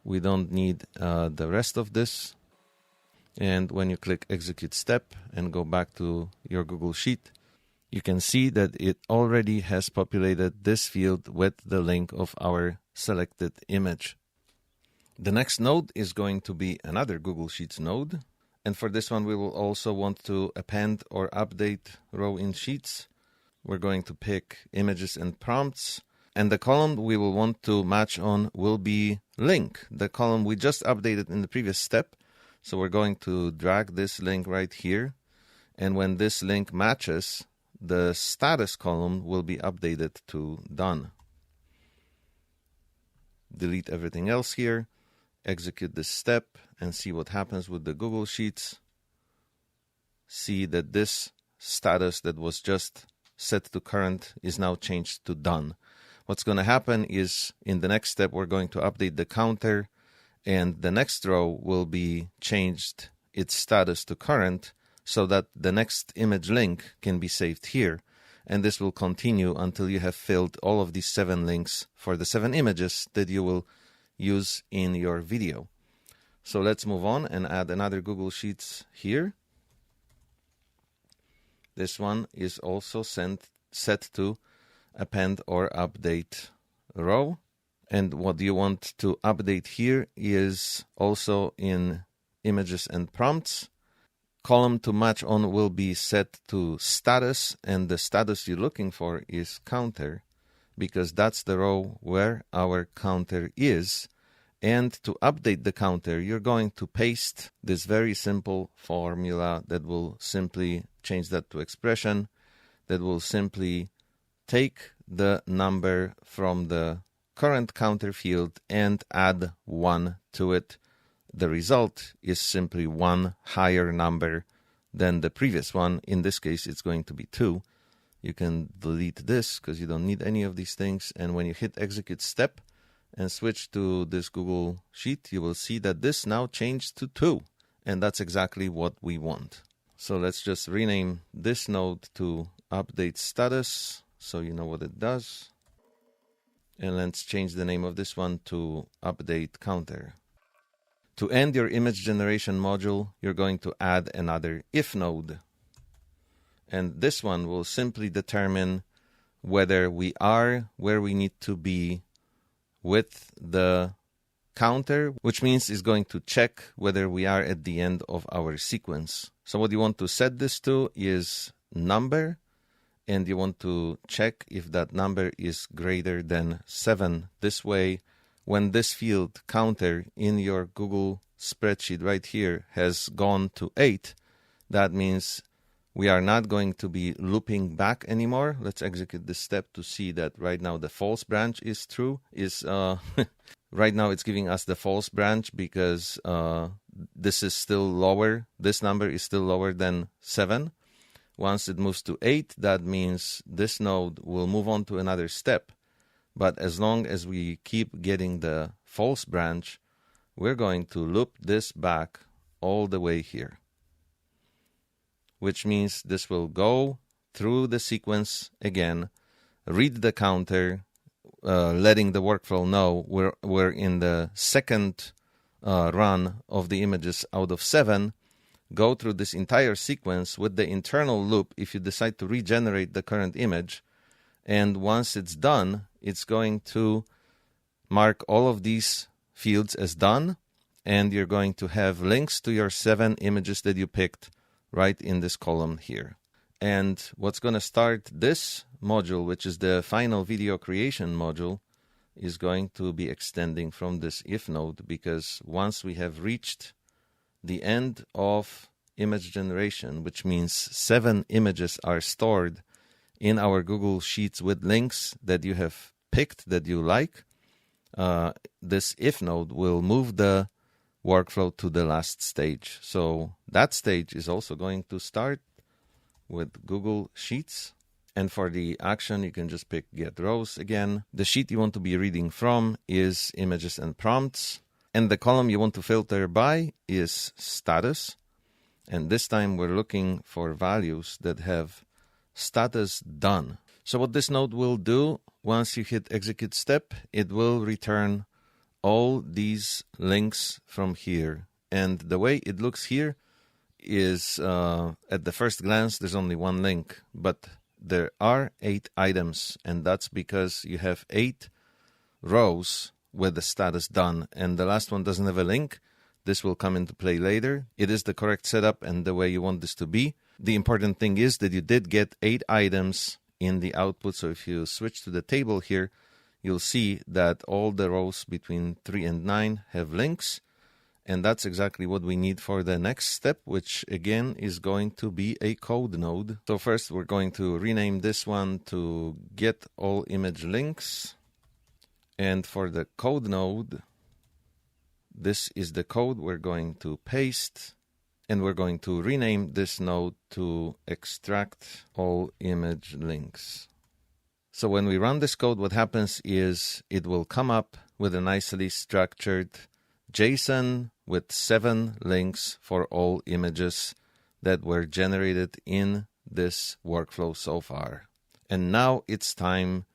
We don't need the rest of this. And when you click execute step and go back to your Google Sheet, you can see that it already has populated this field with the link of our selected image. The next node is going to be another Google Sheets node. And for this one, we will also want to append or update row in Sheets. We're going to pick images and prompts. And the column we will want to match on will be link, the column we just updated in the previous step. So we're going to drag this link right here. And when this link matches, the status column will be updated to done. Delete everything else here. Execute this step and see what happens with the Google Sheets. See that this status that was just set to current is now changed to done. What's going to happen is in the next step, we're going to update the counter, and the next row will be changed its status to current so that the next image link can be saved here. And this will continue until you have filled all of these 7 links for the 7 images that you will use in your video. So let's move on and add another Google Sheets here. This one is also set to append or update row. And what you want to update here is also in images and prompts. Column to match on will be set to status, and the status you're looking for is counter, because that's the row where our counter is. And to update the counter, you're going to paste this very simple formula that will simply change that to expression, that will simply take the number from the current counter field and add 1 to it. The result is simply 1 higher number than the previous one. In this case, it's going to be 2. You can delete this because you don't need any of these things. And when you hit execute step and switch to this Google Sheet, you will see that this now changed to 2. And that's exactly what we want. So let's just rename this node to update status so you know what it does. And let's change the name of this one to update counter. To end your image generation module, you're going to add another if node. And this one will simply determine whether we are where we need to be with the counter, which means it's going to check whether we are at the end of our sequence. So what you want to set this to is number, and you want to check if that number is greater than 7. This way, when this field counter in your Google spreadsheet right here has gone to 8, that means we are not going to be looping back anymore. Let's execute this step to see that right now the false branch is true. Right now it's giving us the false branch because this is still lower. This number is still lower than 7. Once it moves to 8, that means this node will move on to another step. But as long as we keep getting the false branch, we're going to loop this back all the way here, which means this will go through the sequence again, read the counter, letting the workflow know we're in the second run of the images out of 7, go through this entire sequence with the internal loop if you decide to regenerate the current image. And once it's done, it's going to mark all of these fields as done, and you're going to have links to your 7 images that you picked right in this column here. And what's going to start this module, which is the final video creation module, is going to be extending from this if node, because once we have reached the end of image generation, which means 7 images are stored in our Google Sheets with links that you have picked that you like, this if node will move the workflow to the last stage. So that stage is also going to start with Google Sheets. And for the action, you can just pick Get Rows again. The sheet you want to be reading from is Images and Prompts. And the column you want to filter by is Status. And this time we're looking for values that have status done. So what this node will do, once you hit execute step, it will return all these links from here. And the way it looks here is, at the first glance, there's only one link, but there are 8 items, and that's because you have 8 rows with the status done, and the last one doesn't have a link. This will come into play later. It is the correct setup and the way you want this to be. The important thing is that you did get 8 items in the output, so if you switch to the table here, you'll see that all the rows between 3 and 9 have links. And that's exactly what we need for the next step, which again is going to be a code node. So first we're going to rename this one to Get All Image Links. And for the code node, this is the code we're going to paste. And we're going to rename this node to Extract All Image Links. So when we run this code, what happens is it will come up with a nicely structured JSON with 7 links for all images that were generated in this workflow so far. And now it's time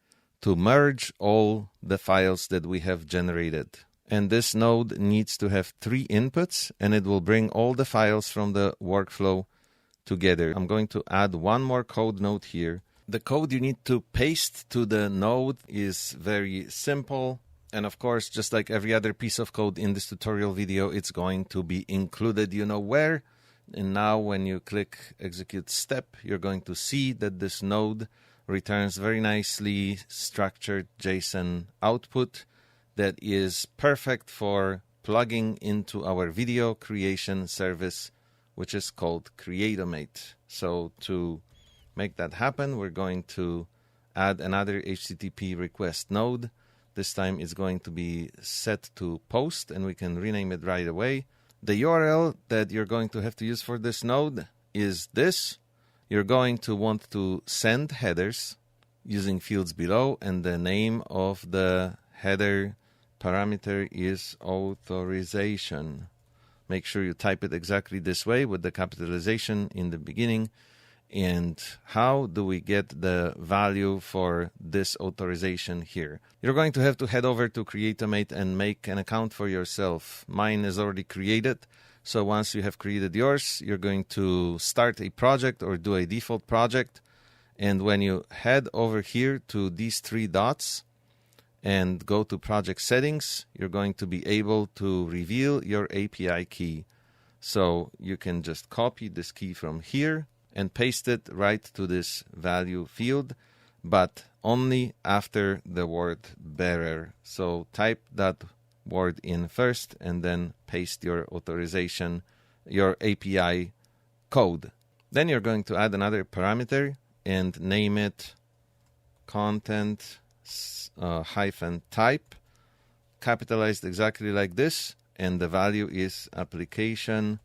to merge all the files that we have generated. And this node needs to have 3 inputs, and it will bring all the files from the workflow together. I'm going to add one more code node here. The code you need to paste to the node is very simple. And of course, just like every other piece of code in this tutorial video, it's going to be included you know where. And now when you click execute step, you're going to see that this node returns very nicely structured JSON output that is perfect for plugging into our video creation service, which is called Creatomate. So to make that happen, we're going to add another HTTP request node. This time it's going to be set to post, and we can rename it right away. The URL that you're going to have to use for this node is this. You're going to want to send headers using fields below, and the name of the header parameter is authorization. Make sure you type it exactly this way with the capitalization in the beginning. And how do we get the value for this authorization here? You're going to have to head over to Creatomate and make an account for yourself. Mine is already created, So once you have created yours, you're going to start a project or do a default project. And when you head over here to these three dots and go to project settings, you're going to be able to reveal your API key. So you can just copy this key from here and paste it right to this value field, but only after the word bearer. So type that word in first and then paste your authorization, your API code. Then you're going to add another parameter and name it content hyphen type, capitalized exactly like this, and the value is application/JSON.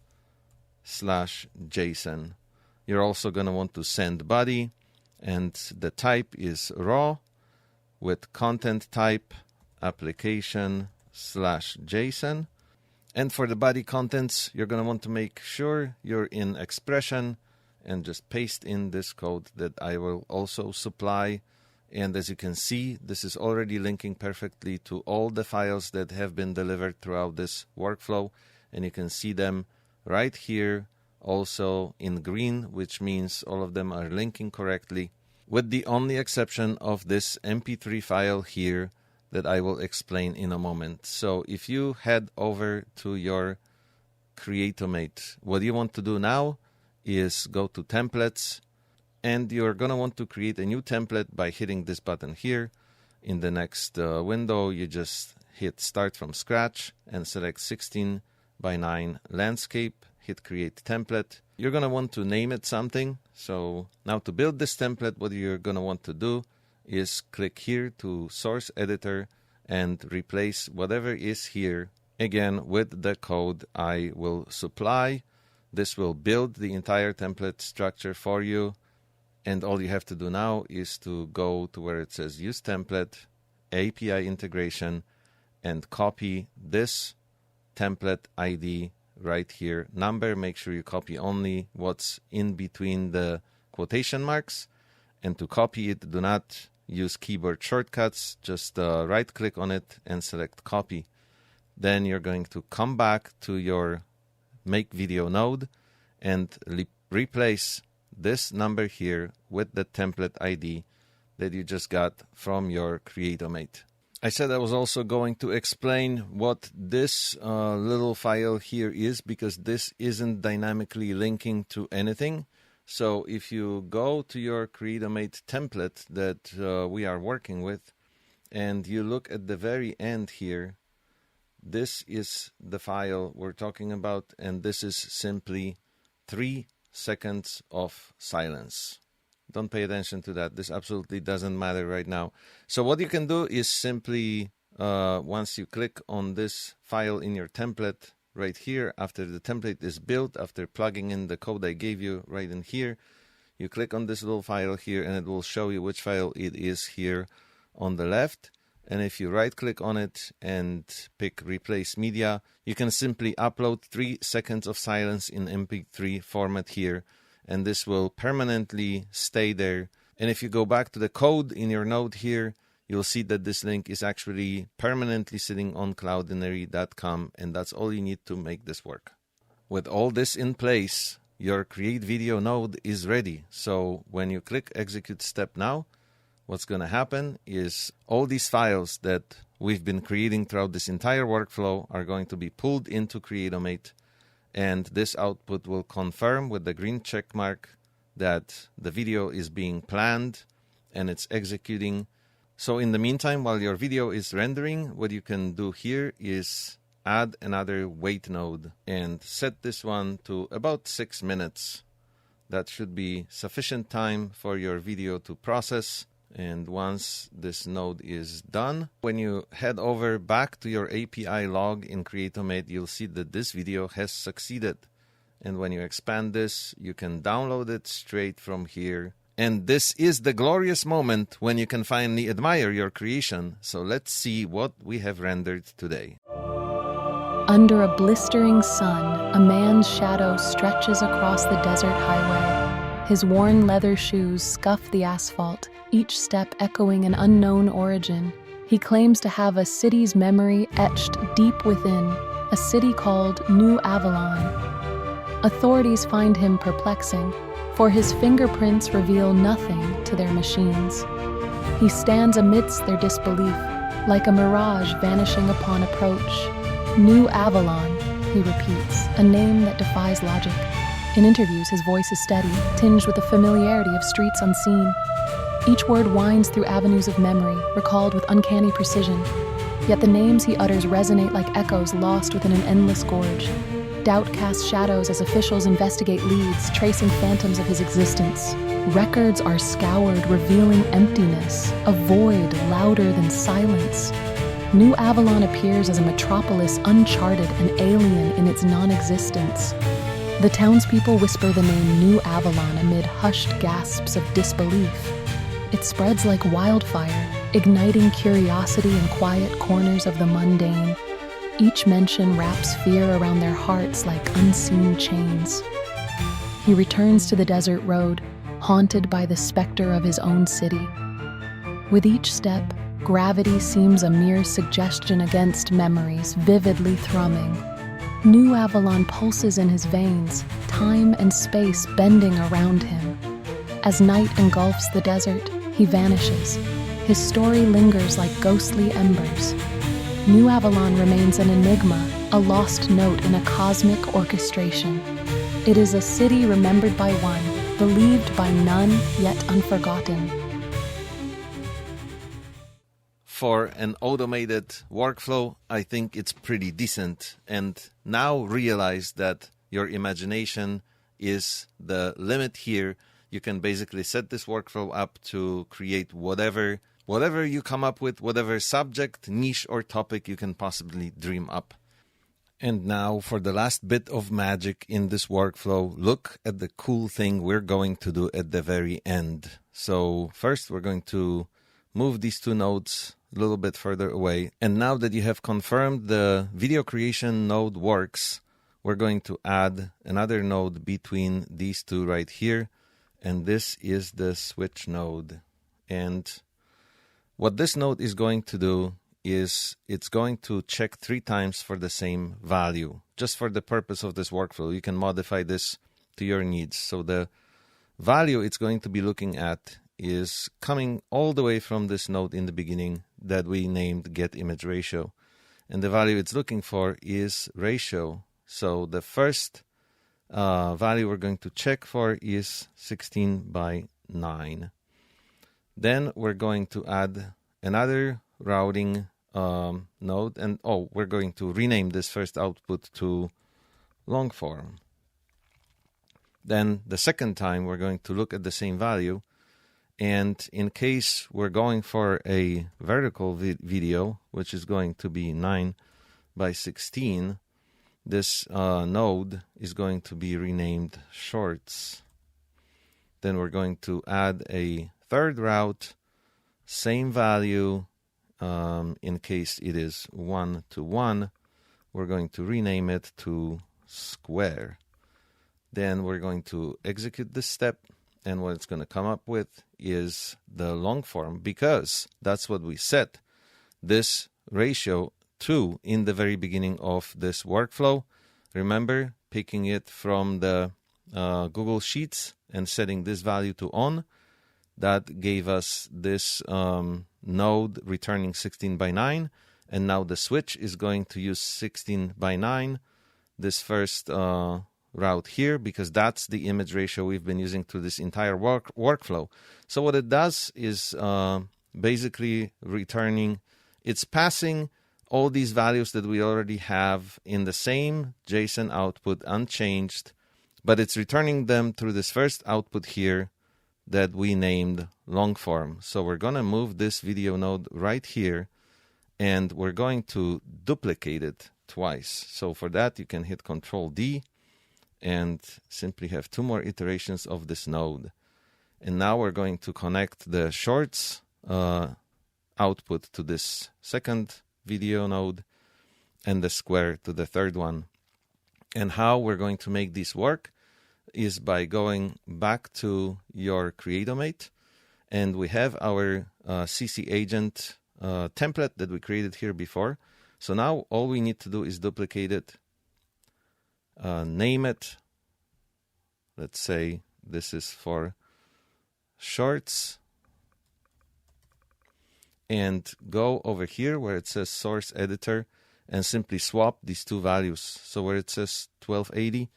You're also going to want to send body, and the type is raw with content type application/JSON. And for the body contents, you're going to want to make sure you're in expression and just paste in this code that I will also supply. And as you can see, this is already linking perfectly to all the files that have been delivered throughout this workflow. And you can see them right here also in green, which means all of them are linking correctly, with the only exception of this MP3 file here that I will explain in a moment. So if you head over to your Creatomate, what you want to do now is go to templates, and you're going to want to create a new template by hitting this button here. In the next window, you just hit start from scratch and select 16:9 landscape, hit create template. You're going to want to name it something. So now to build this template, what you're going to want to do is click here to source editor and replace whatever is here again with the code I will supply. This will build the entire template structure for you. And all you have to do now is to go to where it says use template, API integration, and copy this template ID right here. Number, make sure you copy only what's in between the quotation marks. And to copy it, do not use keyboard shortcuts. Just right click on it and select copy. Then you're going to come back to your make video node and replace this number here with the template ID that you just got from your Creatomate. I said I was also going to explain what this little file here is, because this isn't dynamically linking to anything. So if you go to your Creatomate template that we are working with, and you look at the very end here, this is the file we're talking about, and this is simply 3 seconds of silence. Don't pay attention to that. This absolutely doesn't matter right now. So what you can do is simply, once you click on this file in your template right here, after the template is built, after plugging in the code I gave you right in here, you click on this little file here and it will show you which file it is here on the left. And if you right click on it and pick replace media, you can simply upload 3 seconds of silence in MP3 format here, and this will permanently stay there. And if you go back to the code in your node here, you'll see that this link is actually permanently sitting on cloudinary.com, and that's all you need to make this work. With all this in place, your Create Video node is ready. So when you click Execute Step Now, what's going to happen is all these files that we've been creating throughout this entire workflow are going to be pulled into Creatomate, and this output will confirm with the green check mark that the video is being planned and it's executing. So in the meantime, while your video is rendering, what you can do here is add another wait node and set this one to about 6 minutes. That should be sufficient time for your video to process. And once this node is done, when you head over back to your API log in Creatomate, you'll see that this video has succeeded. And when you expand this, you can download it straight from here. And this is the glorious moment when you can finally admire your creation. So let's see what we have rendered today. Under a blistering sun, a man's shadow stretches across the desert highway. His worn leather shoes scuff the asphalt, each step echoing an unknown origin. He claims to have a city's memory etched deep within, a city called New Avalon. Authorities find him perplexing, for his fingerprints reveal nothing to their machines. He stands amidst their disbelief, like a mirage vanishing upon approach. New Avalon, he repeats, a name that defies logic. In interviews, his voice is steady, tinged with the familiarity of streets unseen. Each word winds through avenues of memory, recalled with uncanny precision. Yet the names he utters resonate like echoes lost within an endless gorge. Doubt casts shadows as officials investigate leads, tracing phantoms of his existence. Records are scoured, revealing emptiness, a void louder than silence. New Avalon appears as a metropolis uncharted and alien in its non-existence. The townspeople whisper the name New Avalon amid hushed gasps of disbelief. It spreads like wildfire, igniting curiosity in quiet corners of the mundane. Each mention wraps fear around their hearts like unseen chains. He returns to the desert road, haunted by the specter of his own city. With each step, gravity seems a mere suggestion against memories vividly thrumming. New Avalon pulses in his veins, time and space bending around him. As night engulfs the desert, he vanishes. His story lingers like ghostly embers. New Avalon remains an enigma, a lost note in a cosmic orchestration. It is a city remembered by one, believed by none, yet unforgotten. For an automated workflow, I think it's pretty decent. And now realize that your imagination is the limit here. You can basically set this workflow up to create whatever you come up with, whatever subject, niche, or topic you can possibly dream up. And now for the last bit of magic in this workflow, look at the cool thing we're going to do at the very end. So first we're going to move these two nodes a little bit further away. And now that you have confirmed the video creation node works, we're going to add another node between these two right here. And this is the switch node. And what this node is going to do is it's going to check 3 times for the same value, just for the purpose of this workflow. You can modify this to your needs. So the value it's going to be looking at is coming all the way from this node in the beginning that we named getImageRatio. And the value it's looking for is ratio. So the first value we're going to check for is 16:9. Then we're going to add another routing node, and we're going to rename this first output to longform. Then the second time we're going to look at the same value, and in case we're going for a vertical video, which is going to be 9:16, this node is going to be renamed shorts. Then we're going to add a third route, same value. In case it is 1:1, we're going to rename it to square. Then we're going to execute this step, and what it's going to come up with is the long form, because that's what we set this ratio to in the very beginning of this workflow. Remember, picking it from the Google Sheets and setting this value to on. That gave us this node returning 16:9, and now the switch is going to use 16:9, this first route here, because that's the image ratio we've been using through this entire workflow. So what it does is basically returning, it's passing all these values that we already have in the same JSON output unchanged, but it's returning them through this first output here that we named longform. So we're going to move this video node right here, and we're going to duplicate it twice. So for that, you can hit Control-D and simply have 2 more iterations of this node. And now we're going to connect the shorts output to this second video node and the square to the third one. And how we're going to make this work is by going back to your Creatomate, and we have our CC agent template that we created here before. So now all we need to do is duplicate it, name it. Let's say this is for shorts, and go over here where it says source editor and simply swap these two values. So where it says 1280,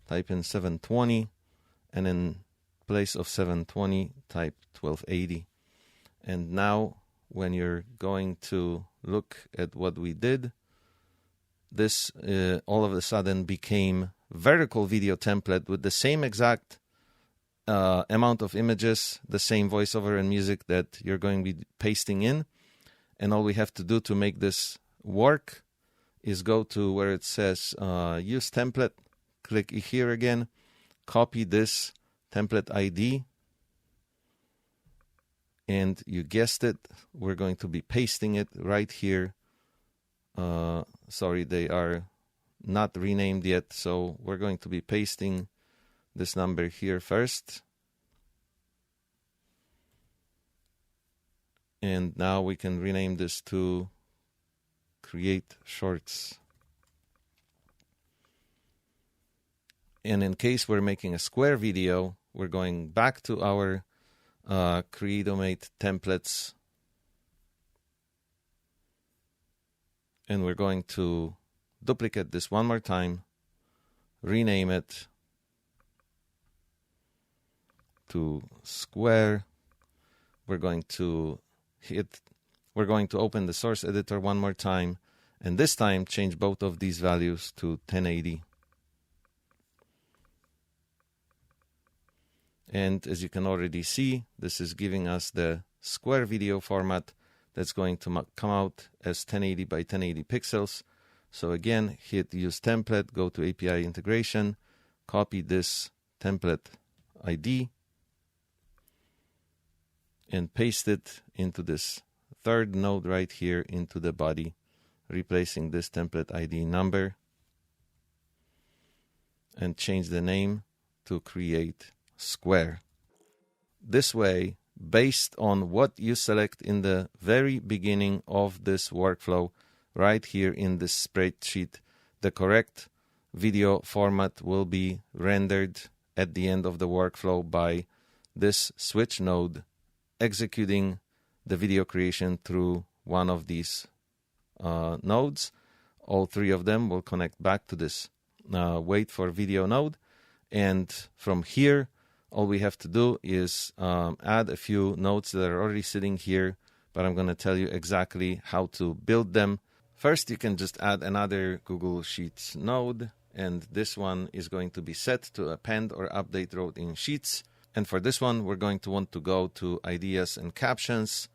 type in 720, and in place of 720 type 1280. And now when you're going to look at what we did, this all of a sudden became vertical video template with the same exact amount of images, the same voiceover and music that you're going to be pasting in. And all we have to do to make this work is go to where it says use template, click here again, copy this template ID, and you guessed it, we're going to be pasting it right here. Sorry, they are not renamed yet, so we're going to be pasting this number here first. And now we can rename this to Create Shorts. And in case we're making a square video, we're going back to our Creatomate templates, and we're going to duplicate this one more time, rename it to square. We're going to open the source editor one more time, and this time change both of these values to 1080. And as you can already see, this is giving us the square video format that's going to come out as 1080 by 1080 pixels. So again, hit use template, go to API integration, copy this template ID, and paste it into this third node right here into the body, replacing this template ID number, and change the name to Create Square. This way, based on what you select in the very beginning of this workflow, right here in this spreadsheet, the correct video format will be rendered at the end of the workflow by this switch node executing the video creation through one of these nodes. All three of them will connect back to this wait for video node, and from here all we have to do is add a few nodes that are already sitting here, but I'm going to tell you exactly how to build them. First, you can just add another Google Sheets node, and this one is going to be set to append or update row in Sheets. And for this one, we're going to want to go to Ideas and Captions,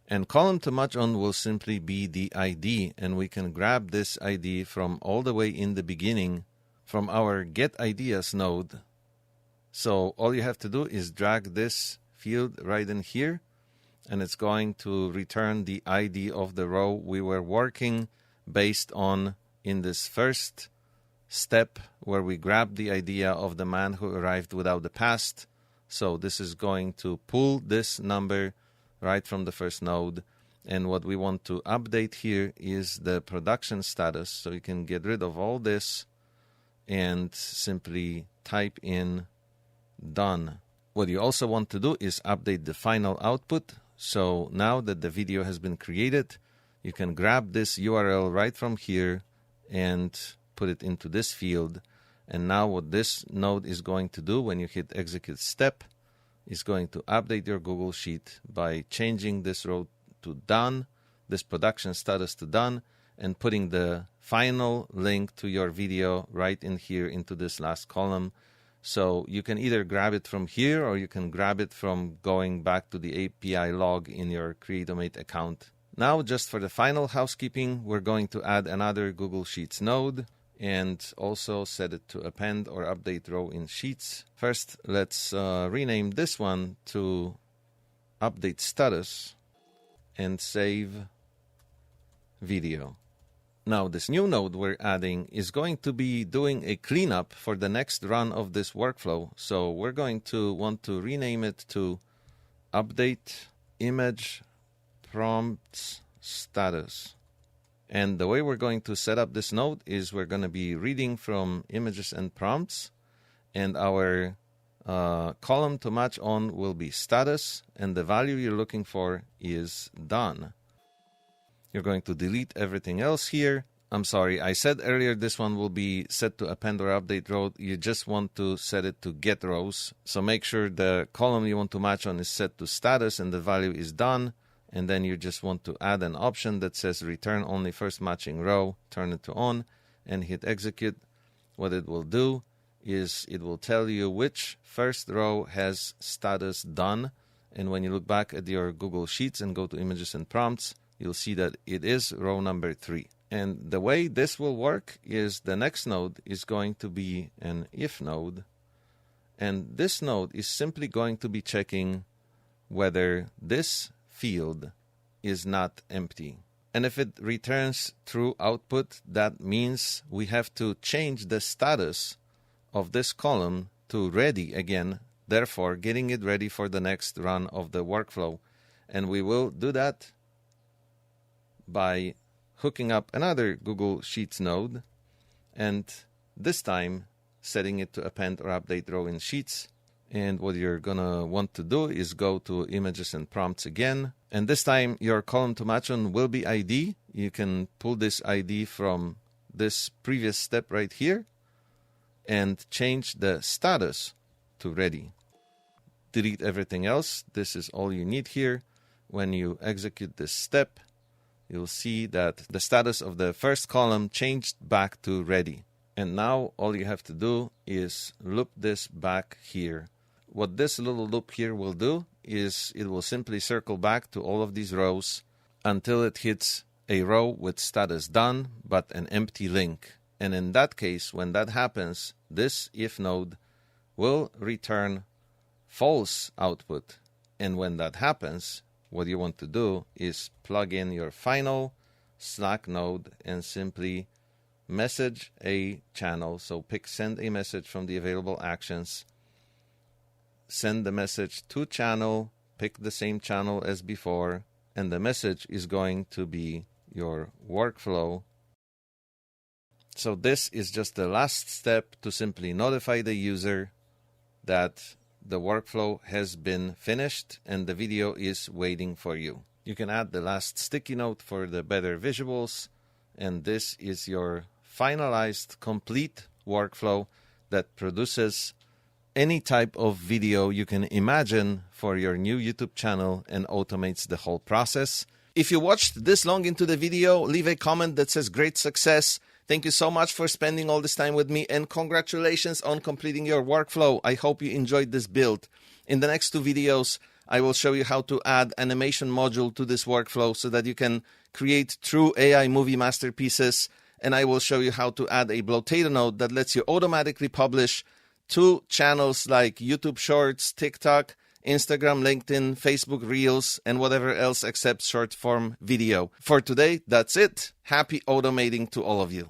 and column to match on will simply be the ID, and we can grab this ID from all the way in the beginning from our Get Ideas node. So all you have to do is drag this field right in here, and it's going to return the ID of the row we were working based on in this first step where we grabbed the idea of the man who arrived without the past. So this is going to pull this number right from the first node, and what we want to update here is the production status. So you can get rid of all this and simply type in done. What you also want to do is update the final output. So now that the video has been created, you can grab this URL right from here and put it into this field. And now what this node is going to do when you hit execute step is going to update your Google Sheet by changing this row to done, this production status to done, and putting the final link to your video right in here into this last column. So you can either grab it from here or you can grab it from going back to the API log in your Creatomate account. Now, just for the final housekeeping, we're going to add another Google Sheets node and also set it to append or update row in Sheets. First, let's rename this one to update status and save video. Now, this new node we're adding is going to be doing a cleanup for the next run of this workflow. So we're going to want to rename it to update image prompts status. And the way we're going to set up this node is we're going to be reading from images and prompts, and our column to match on will be status, and the value you're looking for is done. You're going to delete everything else here. I'm sorry, I said earlier this one will be set to append or update row. You just want to set it to get rows. So make sure the column you want to match on is set to status and the value is done. And then you just want to add an option that says return only first matching row, turn it to on, and hit execute. What it will do is it will tell you which first row has status done. And when you look back at your Google Sheets and go to images and prompts, you'll see that it is row number 3. And the way this will work is the next node is going to be an if node. And this node is simply going to be checking whether this field is not empty. And if it returns true output, that means we have to change the status of this column to ready again, therefore getting it ready for the next run of the workflow. And we will do that by hooking up another Google Sheets node, and this time setting it to append or update row in Sheets. And what you're gonna want to do is go to images and prompts again, and this time your column to match on will be ID. You can pull this ID from this previous step right here and change the status to ready. Delete everything else. This is all you need here. When you execute this step, you'll see that the status of the first column changed back to ready. And now all you have to do is loop this back here. What this little loop here will do is it will simply circle back to all of these rows until it hits a row with status done but an empty link. And in that case, when that happens, this if node will return false output. And when that happens, what you want to do is plug in your final Slack node and simply message a channel. So pick send a message from the available actions. Send the message to channel, pick the same channel as before, and the message is going to be your workflow. So this is just the last step to simply notify the user that the workflow has been finished and the video is waiting for you. You can add the last sticky note for the better visuals, and this is your finalized complete workflow that produces any type of video you can imagine for your new YouTube channel and automates the whole process. If you watched this long into the video, leave a comment that says great success. Thank you so much for spending all this time with me, and congratulations on completing your workflow. I hope you enjoyed this build. In the next 2 videos, I will show you how to add animation module to this workflow so that you can create true AI movie masterpieces. And I will show you how to add a Blotato node that lets you automatically publish to channels like YouTube Shorts, TikTok, Instagram, LinkedIn, Facebook Reels, and whatever else accepts short form video. For today, that's it. Happy automating to all of you.